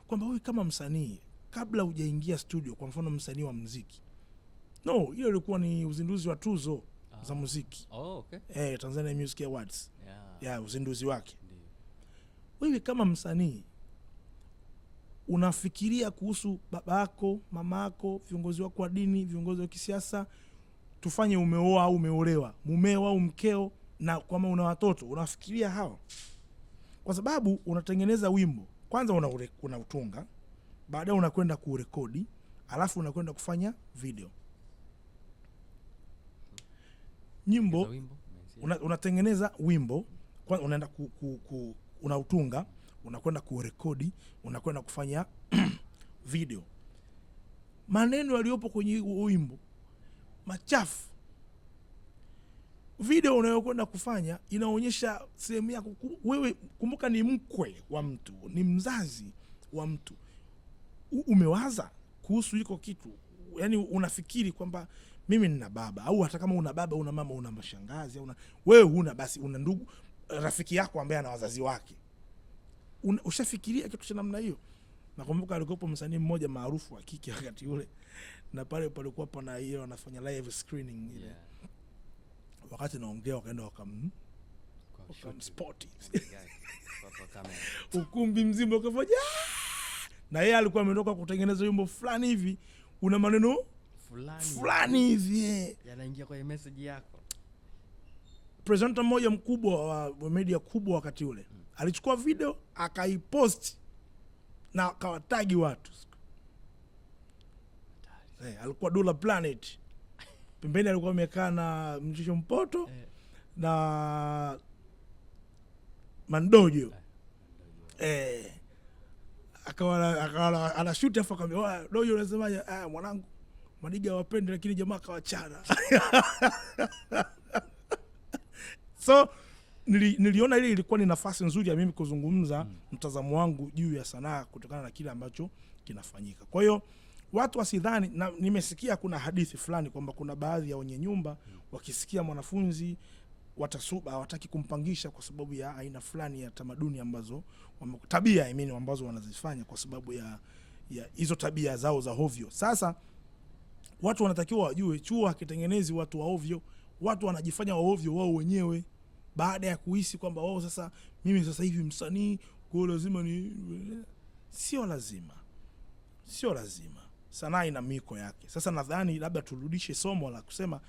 kwamba wewe kama msanii kabla hujaingia studio, kwa mfano msanii wa muziki, ile ilikuwa ni uzinduzi wa tuzo za muziki. Okay. Tanzania Music Awards. Uzinduzi wake. Wewe kama msanii unafikiria kuhusu babako, mamako, viongozi wako wa dini, viongozi wa kisiasa, tufanye umeoa au umeolewa, mumeo au mkeo, na kama una watoto unafikiria hao. Kwa sababu unatengeneza wimbo, kwanza unautunga, baadaye unakwenda kurekodi, alafu unakwenda kufanya video. Nyimbo unatengeneza wimbo, kwanza unaenda unautunga, unakwenda kurekodi, unakwenda kufanya video. Maneno yaliyopo kwenye wimbo machafu. Video unayokwenda kufanya inaonyesha sehemu yako wewe. Kumbuka ni mkwe wa mtu, ni mzazi wa mtu. Umewaza kuhusu hiko kitu? Yani unafikiri kwamba mimi nina baba, au hata kama una baba, una mama, una mashangazi, wewe huna, basi una ndugu, rafiki yako ambaye ana wazazi wake. Ushafikiria kitu cha namna hiyo? Nakumbuka alikuwa msanii mmoja maarufu wa kike wakati ule, na pale palikuwa pana hiyo anafanya live screening ile. Wakati naongea wakaenda wakamspoti ukumbi mzima ukafanya, na yeye alikuwa ametoka kutengeneza wimbo fulani hivi, una maneno fulani hivi yanaingia kwenye message yako. Presenter mmoja mkubwa wa media kubwa wakati ule alichukua video akaipost na akawatagi watu. Alikuwa Dula Planet. Pembeni alikuwa amekaa na Mshisho Mpoto na Mandojo. Akawa anashoot afa kama Dojo unasemaje? Mwanangu Madiga wapende, lakini jamaa kawachana. So niliona ile ilikuwa ni nafasi nzuri ya mimi kuzungumza mtazamo wangu juu ya sanaa kutokana na kile ambacho kinafanyika. Kwa hiyo watu wasidhani, na nimesikia kuna hadithi fulani kwamba kuna baadhi ya wenye nyumba wakisikia mwanafunzi watasuba, hawataki kumpangisha kwa sababu ya aina fulani ya tamaduni ambazo tabia ambazo wanazifanya kwa sababu ya hizo tabia zao za hovyo. Sasa watu wanatakiwa wajue chuo hakitengenezi watu wa hovyo. Watu wanajifanya wa hovyo wao wenyewe baada ya kuhisi kwamba wao sasa mimi sasa hivi msanii kwa lazima sio lazima. Sanaa ina miko yake. Sasa nadhani labda turudishe somo la kusema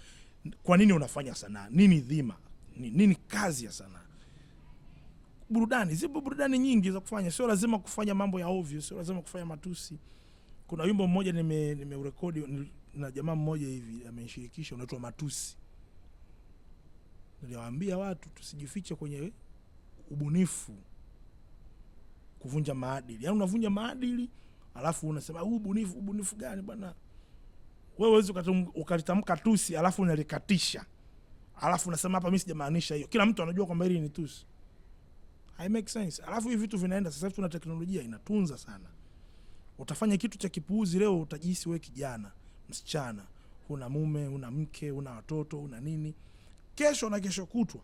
kwa nini unafanya sanaa? Nini dhima? Nini kazi ya sanaa? Burudani, zipo burudani nyingi za kufanya. Sio lazima kufanya mambo ya ovyo, sio lazima kufanya matusi. Kuna wimbo mmoja nimeurekodi na jamaa mmoja hivi amenishirikisha, unaitwa Matusi. Niliwaambia watu tusijifiche kwenye ubunifu, kuvunja maadili. Yaani unavunja maadili alafu unasema ubunifu gani bwana? Wewe huwezi ukalitamka tusi alafu unalikatisha. alafu unasema hapa mimi sijamaanisha hiyo. Kila mtu anajua kwamba hili ni tusi. I make sense. Alafu hivi vitu vinaenda sasa hivi, tuna teknolojia inatunza sana. Utafanya kitu cha kipuuzi leo, utajihisi wewe kijana, msichana, una mume, una mke, una watoto, una nini. Kesho na kesho kutwa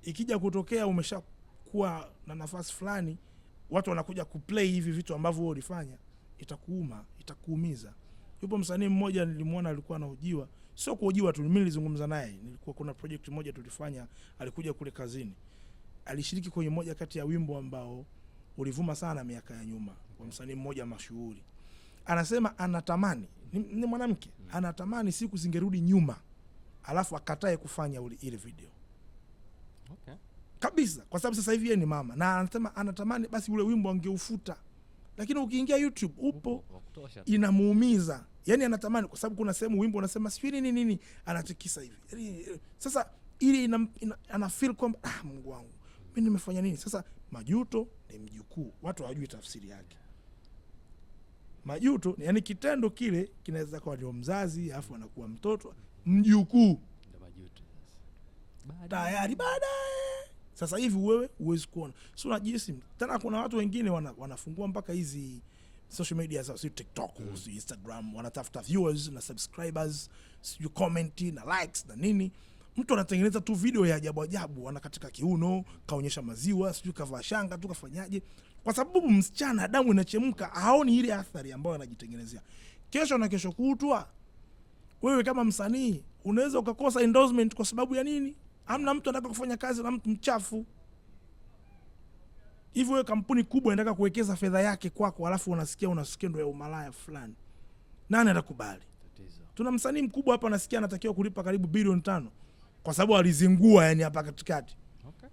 ikija kutokea umeshakuwa na nafasi fulani, watu wanakuja kuplay hivi vitu ambavyo wewe ulifanya, itakuuma, itakuumiza. Yupo msanii mmoja nilimuona alikuwa anahojiwa, sio kuhojiwa tu, mimi nilizungumza naye, nilikuwa kuna project moja tulifanya, alikuja kule kazini. Alishiriki kwenye moja kati ya wimbo ambao ulivuma sana miaka ya nyuma kwa msanii mmoja mashuhuri. Anasema anatamani, ni mwanamke, anatamani siku zingerudi nyuma, alafu akatae kufanya ile video. Okay. Kabisa, kwa sababu sasa hivi yeye ni mama, na anasema anatamani basi ule wimbo angeufuta. Lakini ukiingia YouTube upo, inamuumiza. Yaani anatamani, kwa sababu kuna sehemu wimbo unasema sifiri nini anatikisa hivi. Yaani sasa ili ana feel kwamba Mungu wangu, mimi nimefanya nini? Sasa majuto ni mjukuu, watu hawajui tafsiri yake. Majuto yani kitendo kile kinaweza kuwa ndio mzazi, alafu anakuwa mtoto, mjukuu ndio majuto sasa. Tayari baadaye. Sasa hivi wewe huwezi kuona. Sio unajisi. Tena kuna watu wengine wanafungua mpaka hizi social media zao, TikTok, Instagram, wanatafuta viewers na subscribers, comment na likes na nini. Mtu anatengeneza tu video ya ajabu ajabu, anakatika kiuno, kaonyesha maziwa, sijui kavaa shanga tu, kafanyaje. Kwa sababu msichana damu inachemka, haoni ile athari ambayo anajitengenezea. Kesho na kesho kutwa wewe kama msanii unaweza ukakosa endorsement kwa sababu ya nini? Hamna mtu anataka kufanya kazi na mtu mchafu. Hivyo wewe kampuni kubwa inataka kuwekeza fedha yake kwako, alafu unasikia una skendo ya umalaya fulani. Nani atakubali? Tuna msanii mkubwa hapa nasikia anatakiwa kulipa karibu bilioni 5 kwa sababu alizingua yani hapa katikati. Okay.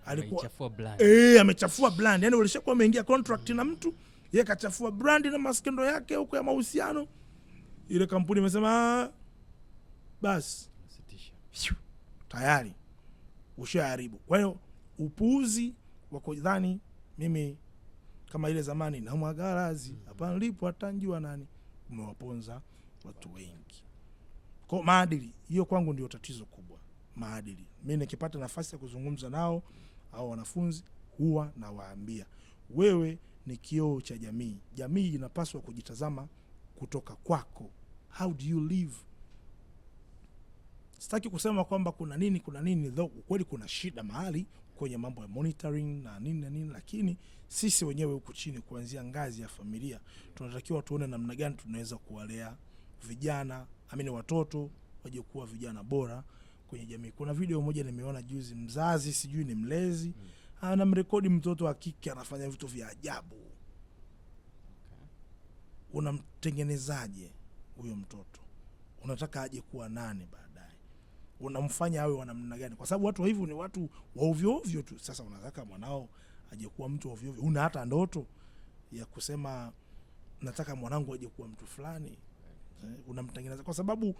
Alikuwa amechafua brand. Amechafua brand. Yani ulishakuwa umeingia contract na mtu, yeye kachafua brand na maskendo yake huko ya mahusiano. Ile kampuni imesema basi tayari ushaharibu. Kwa hiyo upuuzi wa kudhani mimi kama ile zamani na mwagarazi hapa nilipo atanjua nani, umewaponza watu wengi. Kwa maadili hiyo kwangu ndio tatizo kubwa. Maadili. Mimi nikipata nafasi ya kuzungumza nao au wanafunzi huwa nawaambia, wewe ni kioo cha jamii. Jamii inapaswa kujitazama kutoka kwako. How do you live? Sitaki kusema kwamba kuna nini though kweli kuna shida mahali kwenye mambo ya monitoring na nini, lakini sisi wenyewe huku chini kuanzia ngazi ya familia tunatakiwa tuone namna gani tunaweza kuwalea vijana, watoto waje kuwa vijana bora kwenye jamii. Kuna video moja nimeona juzi, mzazi sijui ni mlezi anamrekodi mtoto wa kike anafanya vitu vya ajabu. Unamtengenezaje huyo mtoto? Unataka aje kuwa nani baadaye? Unamfanya awe wanamna gani? Kwa sababu watu hivyo ni watu wa ovyo ovyo tu. Sasa unataka mwanao aje kuwa mtu ovyo ovyo? Una hata ndoto ya kusema nataka mwanangu aje kuwa mtu fulani? Unamtengeneza, kwa sababu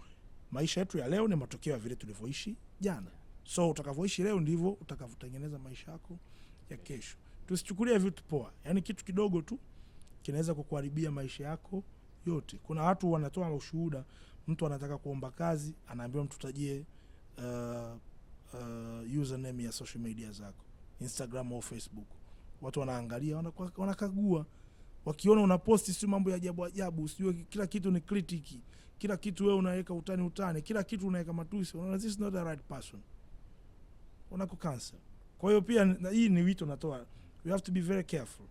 maisha yetu ya leo ni matokeo ya vile tulivyoishi jana. So utakavyoishi leo ndivyo utakavyotengeneza maisha yako ya kesho. Tusichukulie vitu poa. Yaani kitu kidogo tu kinaweza kukuharibia maisha yako yote. Kuna watu wanatoa ushuhuda, mtu anataka kuomba kazi, anaambiwa mtutajie username ya social media zako, Instagram au Facebook. Watu wanaangalia, wanakagua. Wakiona unaposti si mambo ya ajabu ajabu, usijue kila kitu ni kritiki, kila kitu wewe unaweka utani, kila kitu unaweka matusi, unaona this is not the right person, unakucancel. Kwa hiyo pia hii ni wito natoa, we have to be very careful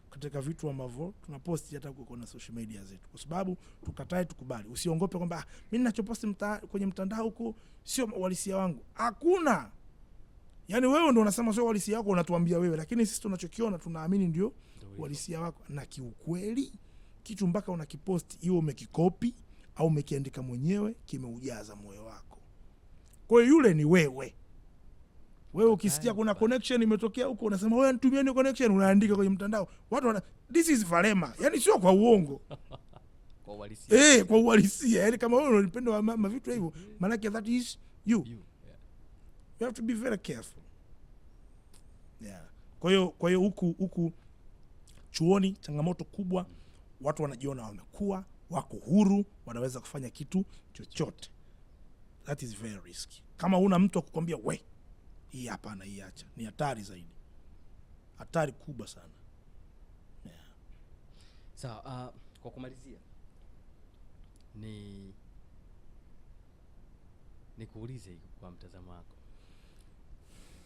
katika vitu ambavyo tunaposti hata kwenye social media zetu, kwa sababu tukatae tukubali. Usiongope kwamba mimi ninachoposti kwenye mtandao huko sio uhalisia wangu. Hakuna. Yaani wewe ndio unasema sio uhalisia wako, unatuambia wewe, lakini sisi tunachokiona tunaamini ndio uhalisia wako. Na kiukweli kitu mpaka unakiposti hiyo umekikopi au umekiandika mwenyewe, kimeujaza moyo wako. Kwa hiyo yule ni wewe. Wewe ukisikia kuna connection imetokea huko unasema wewe nitumie connection, unaandika kwenye mtandao. Watu this is Valema. Yaani sio kwa uongo. Kwa uhalisia. Kwa uhalisia. Yaani kama wewe unapenda wa mama vitu hivyo, maana yake that is you. Yeah. You have to be very careful. Yeah. Kwa hiyo huku chuoni changamoto kubwa, watu wanajiona wamekuwa, wako huru, wanaweza kufanya kitu chochote. that is very risky. Kama una mtu akukwambia we hii hapana, hii acha, ni hatari zaidi, hatari kubwa sana. Yeah. Sawa, kwa kumalizia nikuulize kwa mtazamo wako,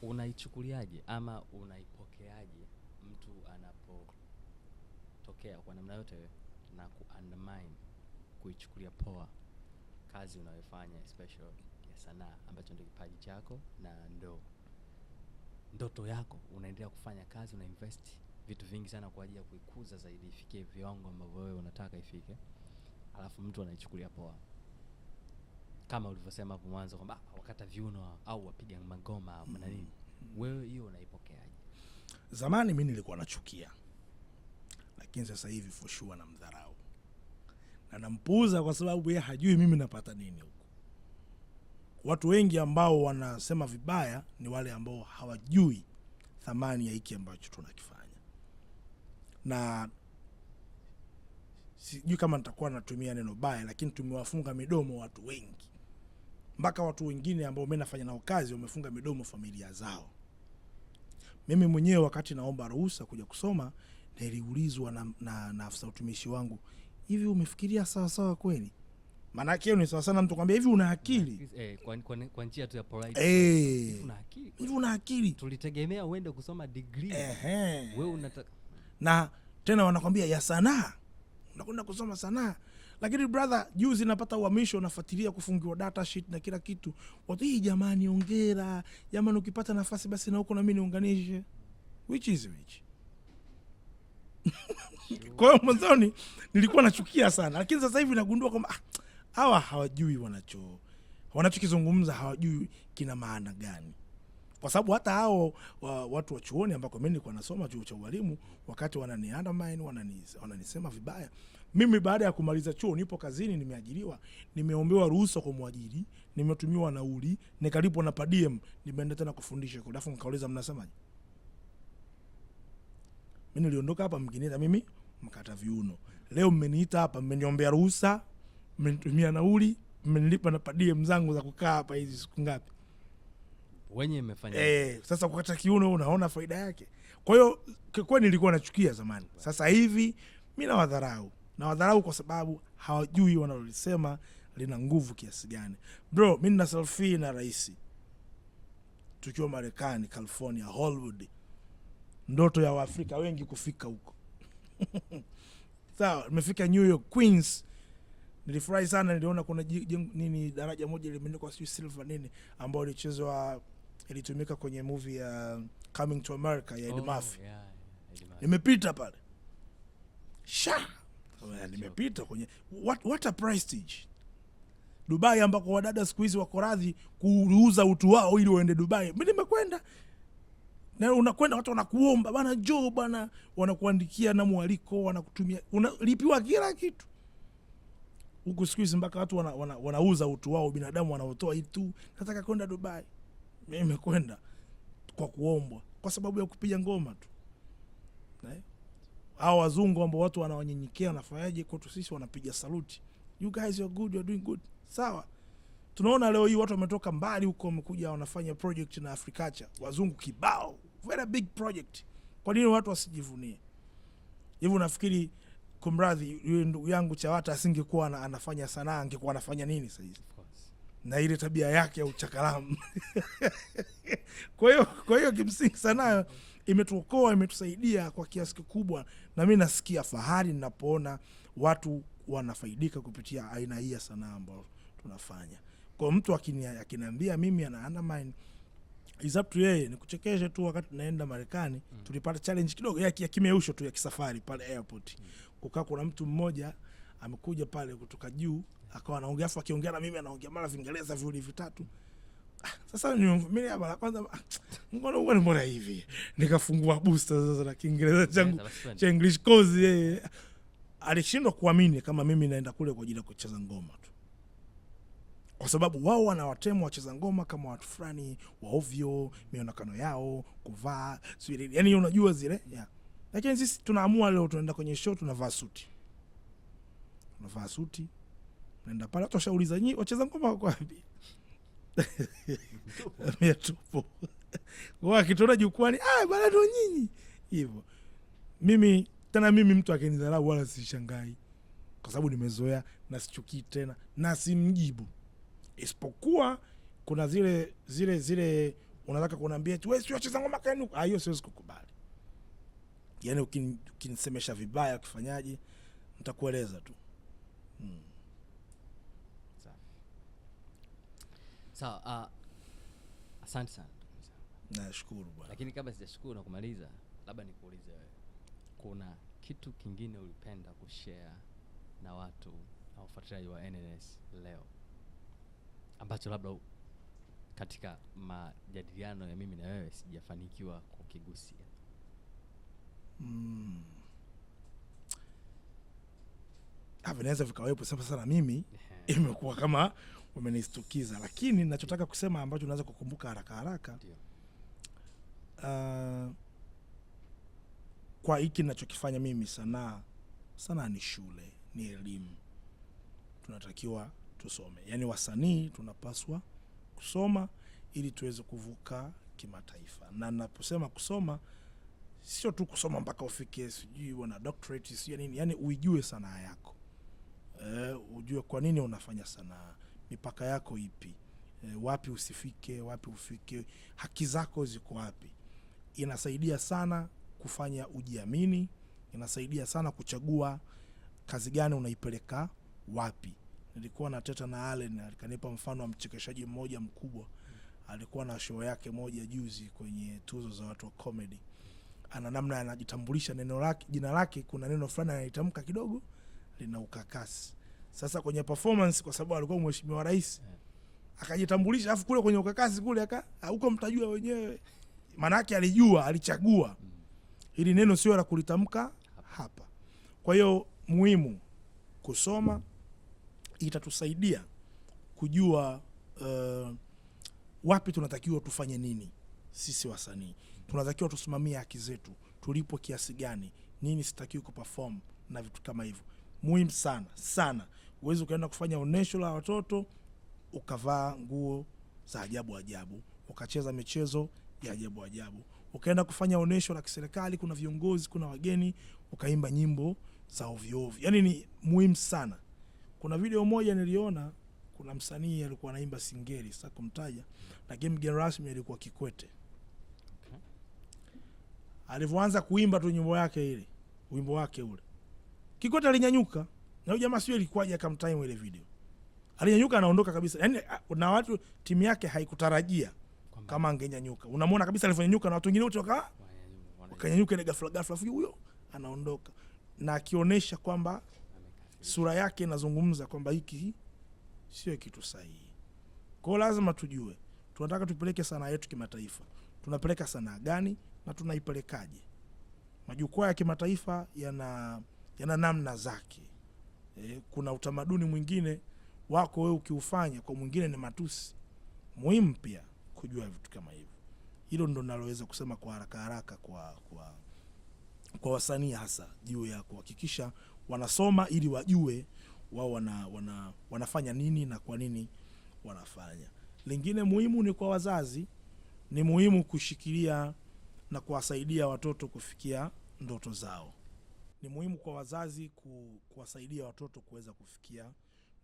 unaichukuliaje ama unaipokeaje mtu anapotokea kwa namna yote na ku-undermine, kuichukulia poa kazi unayofanya, especially ya sanaa ambacho ndio kipaji chako na ndoto yako, unaendelea kufanya kazi, una invest vitu vingi sana kwa ajili ya kuikuza zaidi ifikie viwango ambavyo wewe unataka ifike, alafu mtu anaichukulia poa kama ulivyosema hapo mwanzo kwamba wakata viuno au wapiga magoma na nini, wewe hiyo unaipokeaje? Zamani mimi nilikuwa nachukia, lakini sasa hivi for sure namdharau na nampuuza, kwa sababu yeye hajui mimi napata nini huko. Watu wengi ambao wanasema vibaya ni wale ambao hawajui thamani ya hiki ambacho tunakifanya, na sijui kama nitakuwa natumia neno baya, lakini tumewafunga midomo watu wengi, mpaka watu wengine ambao mimi nafanya nao kazi wamefunga midomo familia zao. Mimi mwenyewe wakati naomba ruhusa kuja kusoma, niliulizwa na afisa utumishi wangu, hivi umefikiria sawa sawa kweli? Maana yake ni sawa sana mtu kwambia hivi una akili, kwa njia tu ya polite, hivi una akili, tulitegemea uende kusoma degree, wewe unataka, na tena wanakwambia ya sanaa, unakwenda kusoma sanaa. Lakini brother, juzi napata uhamisho, nafuatilia kufungiwa data sheet na kila kitu. Watu hii jamani, ongera. Jamani, ukipata nafasi basi na huko na mimi niunganishe. Which is which? Kwa hiyo mwanzoni nilikuwa nachukia sana, lakini sasa hivi nagundua kwamba hawa hawajui wanachokizungumza, hawajui kina maana gani. Kwa sababu hata hao watu wa chuoni ambako mimi nilikuwa nasoma chuo cha ualimu, wakati wanani-undermine, wananisema vibaya, mimi baada ya kumaliza chuo nipo kazini, nimeajiriwa, nimeombewa ruhusa kwa mwajiri, nimetumiwa nauli, nikalipwa na per diem, nimeenda tena kufundisha kwa. Alafu nikauliza mnasemaje? Mimi niliondoka hapa mkiniita mimi mkata viuno. Leo mmeniita hapa, mmeniombea ruhusa, mmenitumia nauli, mmenilipa na per diem zangu za kukaa hapa hizi siku ngapi? Wenye mmefanya. Sasa kukata kiuno unaona faida yake. Kwa hiyo kwa nilikuwa nachukia zamani. Sasa hivi mimi nawadharau kwa sababu hawajui wanalolisema lina nguvu kiasi gani. Bro, mimi na selfie na rais tukiwa Marekani, California, Hollywood. Ndoto ya Waafrika wengi kufika huko. Sawa, nimefika New York, Queens. Nilifurahi sana, niliona kuna daraja moja limeandikwa silver nini, ambao ilitumika kwenye movie ya Coming to America ya Eddie Murphy. Nimepita pale. Nimepita kwenye what a prestige. Dubai ambako wadada siku hizi wako radhi kuuza utu wao ili waende Dubai. Mimi nimekwenda. Na unakwenda watu wanakuomba, bana njoo bana, wanakuandikia na mwaliko, wanakutumia, unalipiwa kila kitu. Huko siku hizi mpaka watu wanauza utu wao, binadamu wanaotoa itu, nataka kwenda Dubai. Mimi nimekwenda kwa kuombwa, kwa sababu ya kupiga ngoma tu. Hao wazungu ambao watu wanawanyenyekea, wanafanyaje kwetu sisi wanapiga saluti. You guys are good, you are doing good. Sawa. Tunaona leo hii watu wametoka mbali huko, wamekuja wanafanya project na Africacha. Wazungu kibao, very big project. Kwa nini watu wasijivunie? Hivi unafikiri kumradhi yule ndugu yangu Chawata asingekuwa anafanya sanaa, angekuwa anafanya nini sasa hivi? Na ile tabia yake ya uchakalamu. Kwa hiyo kimsingi sanaa imetuokoa, imetusaidia kwa kiasi kikubwa, na mimi nasikia fahari ninapoona watu wanafaidika kupitia aina hii ya sanaa ambayo tunafanya. Kwa mtu akiniambia mimi ana-undermine, is up to yeye. Nikuchekeshe tu, wakati naenda Marekani tulipata challenge kidogo ya kimeusho tu ya kisafari pale airport. Kukaa kuna mtu mmoja amekuja pale kutoka juu, akawa anaongea, afu akiongea na mimi anaongea mara Kiingereza viwili vitatu. Sasa mimi hapa la kwanza mbona hivi, nikafungua booster sasa na Kiingereza changu cha English course. Alishindwa kuamini kama mimi naenda kule kwa ajili ya kucheza ngoma tu, kwa sababu wao wanawatemu wacheza ngoma kama watu fulani wa ovyo, mionekano yao, kuvaa siri, yani unajua zile Lakini sisi tunaamua leo tunaenda kwenye show, tunavaa suti. Naenda pale watu washauliza, nyinyi wacheza ngoma wako wapi? Bamia tupu. Kwa akitona jukwani, bana ndo nyinyi. Hivyo. Mimi mtu akinidharau wala sishangai. Kwa sababu nimezoea na sichukii tena na simjibu. Isipokuwa kuna zile unataka kuniambia wewe sio wacheza ngoma kanu. Hiyo siwezi kukubali. Yaani ukinisemesha vibaya ukifanyaje nitakueleza tu. Sawa. Asante sana. Nashukuru bwana. Lakini kabla sijashukuru na kumaliza, labda nikuulize wewe. Kuna kitu kingine ulipenda kushare na watu na wafuatiliaji wa NNS leo ambacho labda katika majadiliano ya mimi na wewe sijafanikiwa kukigusia? Vinaweza vikawepo sana mimi imekuwa kama umenistukiza, lakini ninachotaka kusema ambacho unaweza kukumbuka haraka kwa hiki ninachokifanya mimi, sana ni shule, ni elimu. Tunatakiwa tusome. Yaani wasanii tunapaswa kusoma ili tuweze kuvuka kimataifa. Na ninaposema kusoma sio tu kusoma mpaka ufike sijui wana doctorate sio nini, yani uijue sanaa yako. Ujue kwa nini unafanya sanaa, mipaka yako ipi, wapi usifike, wapi ufike, haki zako ziko wapi. Inasaidia sana kufanya ujiamini, inasaidia sana kuchagua kazi gani unaipeleka wapi. Nilikuwa nateta na Allen, alikanipa mfano wa mchekeshaji mmoja mkubwa. Alikuwa na show yake moja juzi kwenye tuzo za watu wa comedy. Ana namna anajitambulisha neno lake, jina lake kuna neno fulani anaitamka kidogo lina ukakasi. Sasa kwenye performance, kwa sababu alikuwa mheshimiwa rais, akajitambulisha afu kule kwenye ukakasi kule huko mtajua wenyewe. Maana yake alijua, alichagua hili neno sio la kulitamka hapa. Kwa hiyo muhimu kusoma, itatusaidia kujua wapi tunatakiwa tufanye nini. Sisi wasanii tunatakiwa tusimamie haki zetu, tulipo kiasi gani, nini sitakiwi kuperform na vitu kama hivyo. Muhimu sana. Uweze ukaenda kufanya onesho la watoto ukavaa nguo za ajabu, ukacheza michezo ya ajabu. Ukaenda kufanya onesho la kiserikali, kuna viongozi, kuna wageni, ukaimba nyimbo za ovyo. Yaani ni muhimu sana. Kuna video moja niliona, kuna msanii alikuwa anaimba Singeli, sasa kumtaja, lakini mgeni rasmi alikuwa Kikwete. Okay. Alivyoanza kuimba tu nyimbo yake ile, wimbo wake ule, Kikwete alinyanyuka, na huyo jamaa sio ilikuwaje akamtime ile video. Alinyanyuka anaondoka kabisa. Yaani na watu timu yake haikutarajia kama angenyanyuka. Unamwona kabisa alivyonyanyuka na watu wengine wote wakanyanyuka ile ghafla huyo anaondoka. Na akionyesha kwamba sura yake inazungumza kwamba hiki sio kitu sahihi. Kwa lazima tujue, tunataka tupeleke sanaa yetu kimataifa. Tunapeleka sanaa gani na tunaipelekaje? Majukwaa ya kimataifa yana namna zake. Kuna utamaduni mwingine wako wewe ukiufanya kwa mwingine ni matusi. Muhimu pia kujua vitu kama hivyo. Hilo ndo ninaloweza kusema kwa haraka kwa wasanii, hasa juu ya kuhakikisha wanasoma ili wajue wao wanafanya nini na kwa nini wanafanya. Lingine muhimu ni kwa wazazi, ni muhimu kushikilia na kuwasaidia watoto kufikia ndoto zao. Ni muhimu kwa wazazi kuwasaidia watoto kuweza kufikia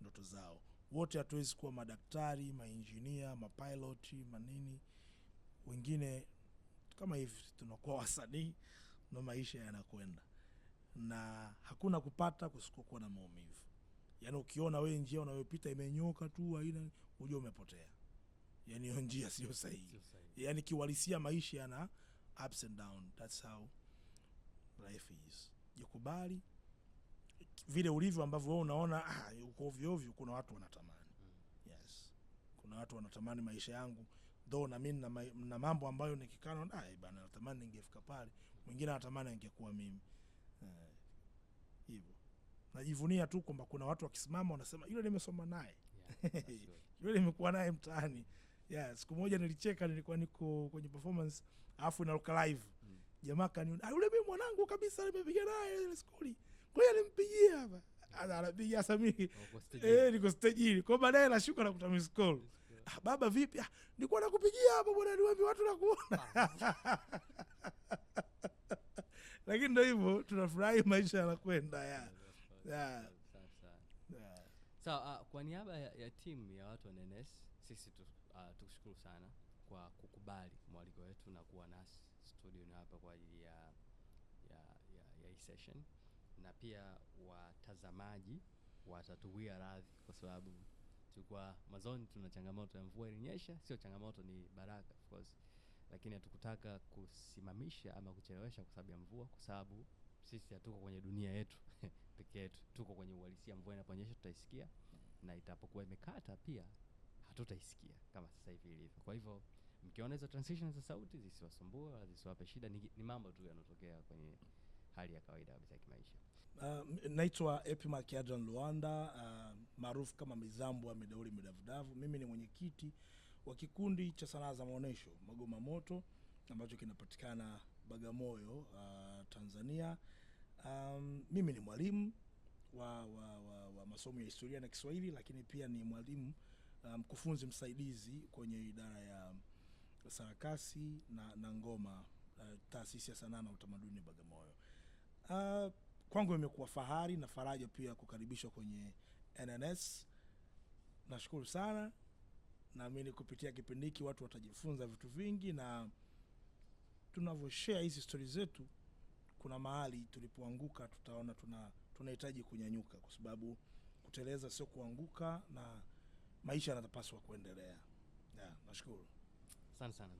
ndoto zao. Wote hatuwezi kuwa madaktari, mainjinia, mapiloti, manini. Wengine kama hivi tunakuwa wasanii na maisha yanakwenda. Na hakuna kupata kusikokuwa na maumivu. Yaani ukiona wewe njia unayopita imenyoka tu haina, unajua umepotea. Yaani hiyo njia sio sahihi. Yaani kiuhalisia maisha yana ups and down. That's how life is. Jikubali vile ulivyo ambavyo wewe unaona uko ovyo ovyo, kuna watu wanatamani. Yes. Kuna watu wanatamani maisha yangu. Though na mimi na mambo ambayo nikikana bana natamani ningefika pale. Mwingine anatamani angekuwa mimi. Hivyo. Najivunia tu kwamba kuna watu wakisimama wanasema yule nimesoma naye. Yule nimekuwa naye mtaani. Yes, siku moja nilicheka, nilikuwa niko kwenye performance alafu naruka live. Jamaa kaniona, yule mimi mwanangu kabisa nimepiga naye ile skuli. Kwa hiyo nimpigie hapa. Anapigia Samii. Niko stage ile. Kwa baadaye nashuka na kuta miss call. baba vipi? Nilikuwa nakupigia hapa bwana, niwaambie watu nakuona. Lakini ndio hivyo, tunafurahi maisha yanakwenda ya. Sawa, kwa niaba ya timu ya watu wa NNS, sisi tukushukuru sana kwa kukubali mwaliko wetu na kuwa nasi studio na hapa kwa ajili ya hii session, na pia watazamaji watatuwia radhi kwa sababu tulikuwa mazoni, tuna changamoto ya mvua ilinyesha. Sio changamoto, ni baraka of course, lakini hatukutaka kusimamisha ama kuchelewesha kwa sababu ya mvua, kwa sababu sisi hatuko kwenye dunia yetu pekee yetu, tuko kwenye uhalisia. Mvua inaponyesha tutaisikia, na itapokuwa imekata pia hatutaisikia kama sasa hivi ilivyo. Kwa hivyo mkiona hizo transitions za sauti zisiwasumbue wala zisiwape shida, ni mambo tu yanotokea kwenye hali ya kawaida kabisa ya kimaisha. Naitwa Epimack Adrian Luanda, maarufu kama Mizambwa Midauli Midavudavu. Mimi ni mwenyekiti wa kikundi cha sanaa za maonesho Magoma Moto ambacho kinapatikana Bagamoyo, Tanzania. Mimi ni mwalimu wa masomo ya historia na Kiswahili, lakini pia ni mwalimu mkufunzi msaidizi kwenye idara ya sarakasi na ngoma, taasisi ya sanaa na utamaduni Bagamoyo. Kwangu imekuwa fahari na faraja pia kukaribishwa kwenye NNS. Nashukuru sana. Naamini kupitia kipindi hiki watu watajifunza vitu vingi, na tunavyoshare hizi stories zetu, kuna mahali tulipoanguka tutaona tunahitaji kunyanyuka, kwa sababu kuteleza sio kuanguka, na maisha yanapaswa kuendelea. Nashukuru. Asante sana.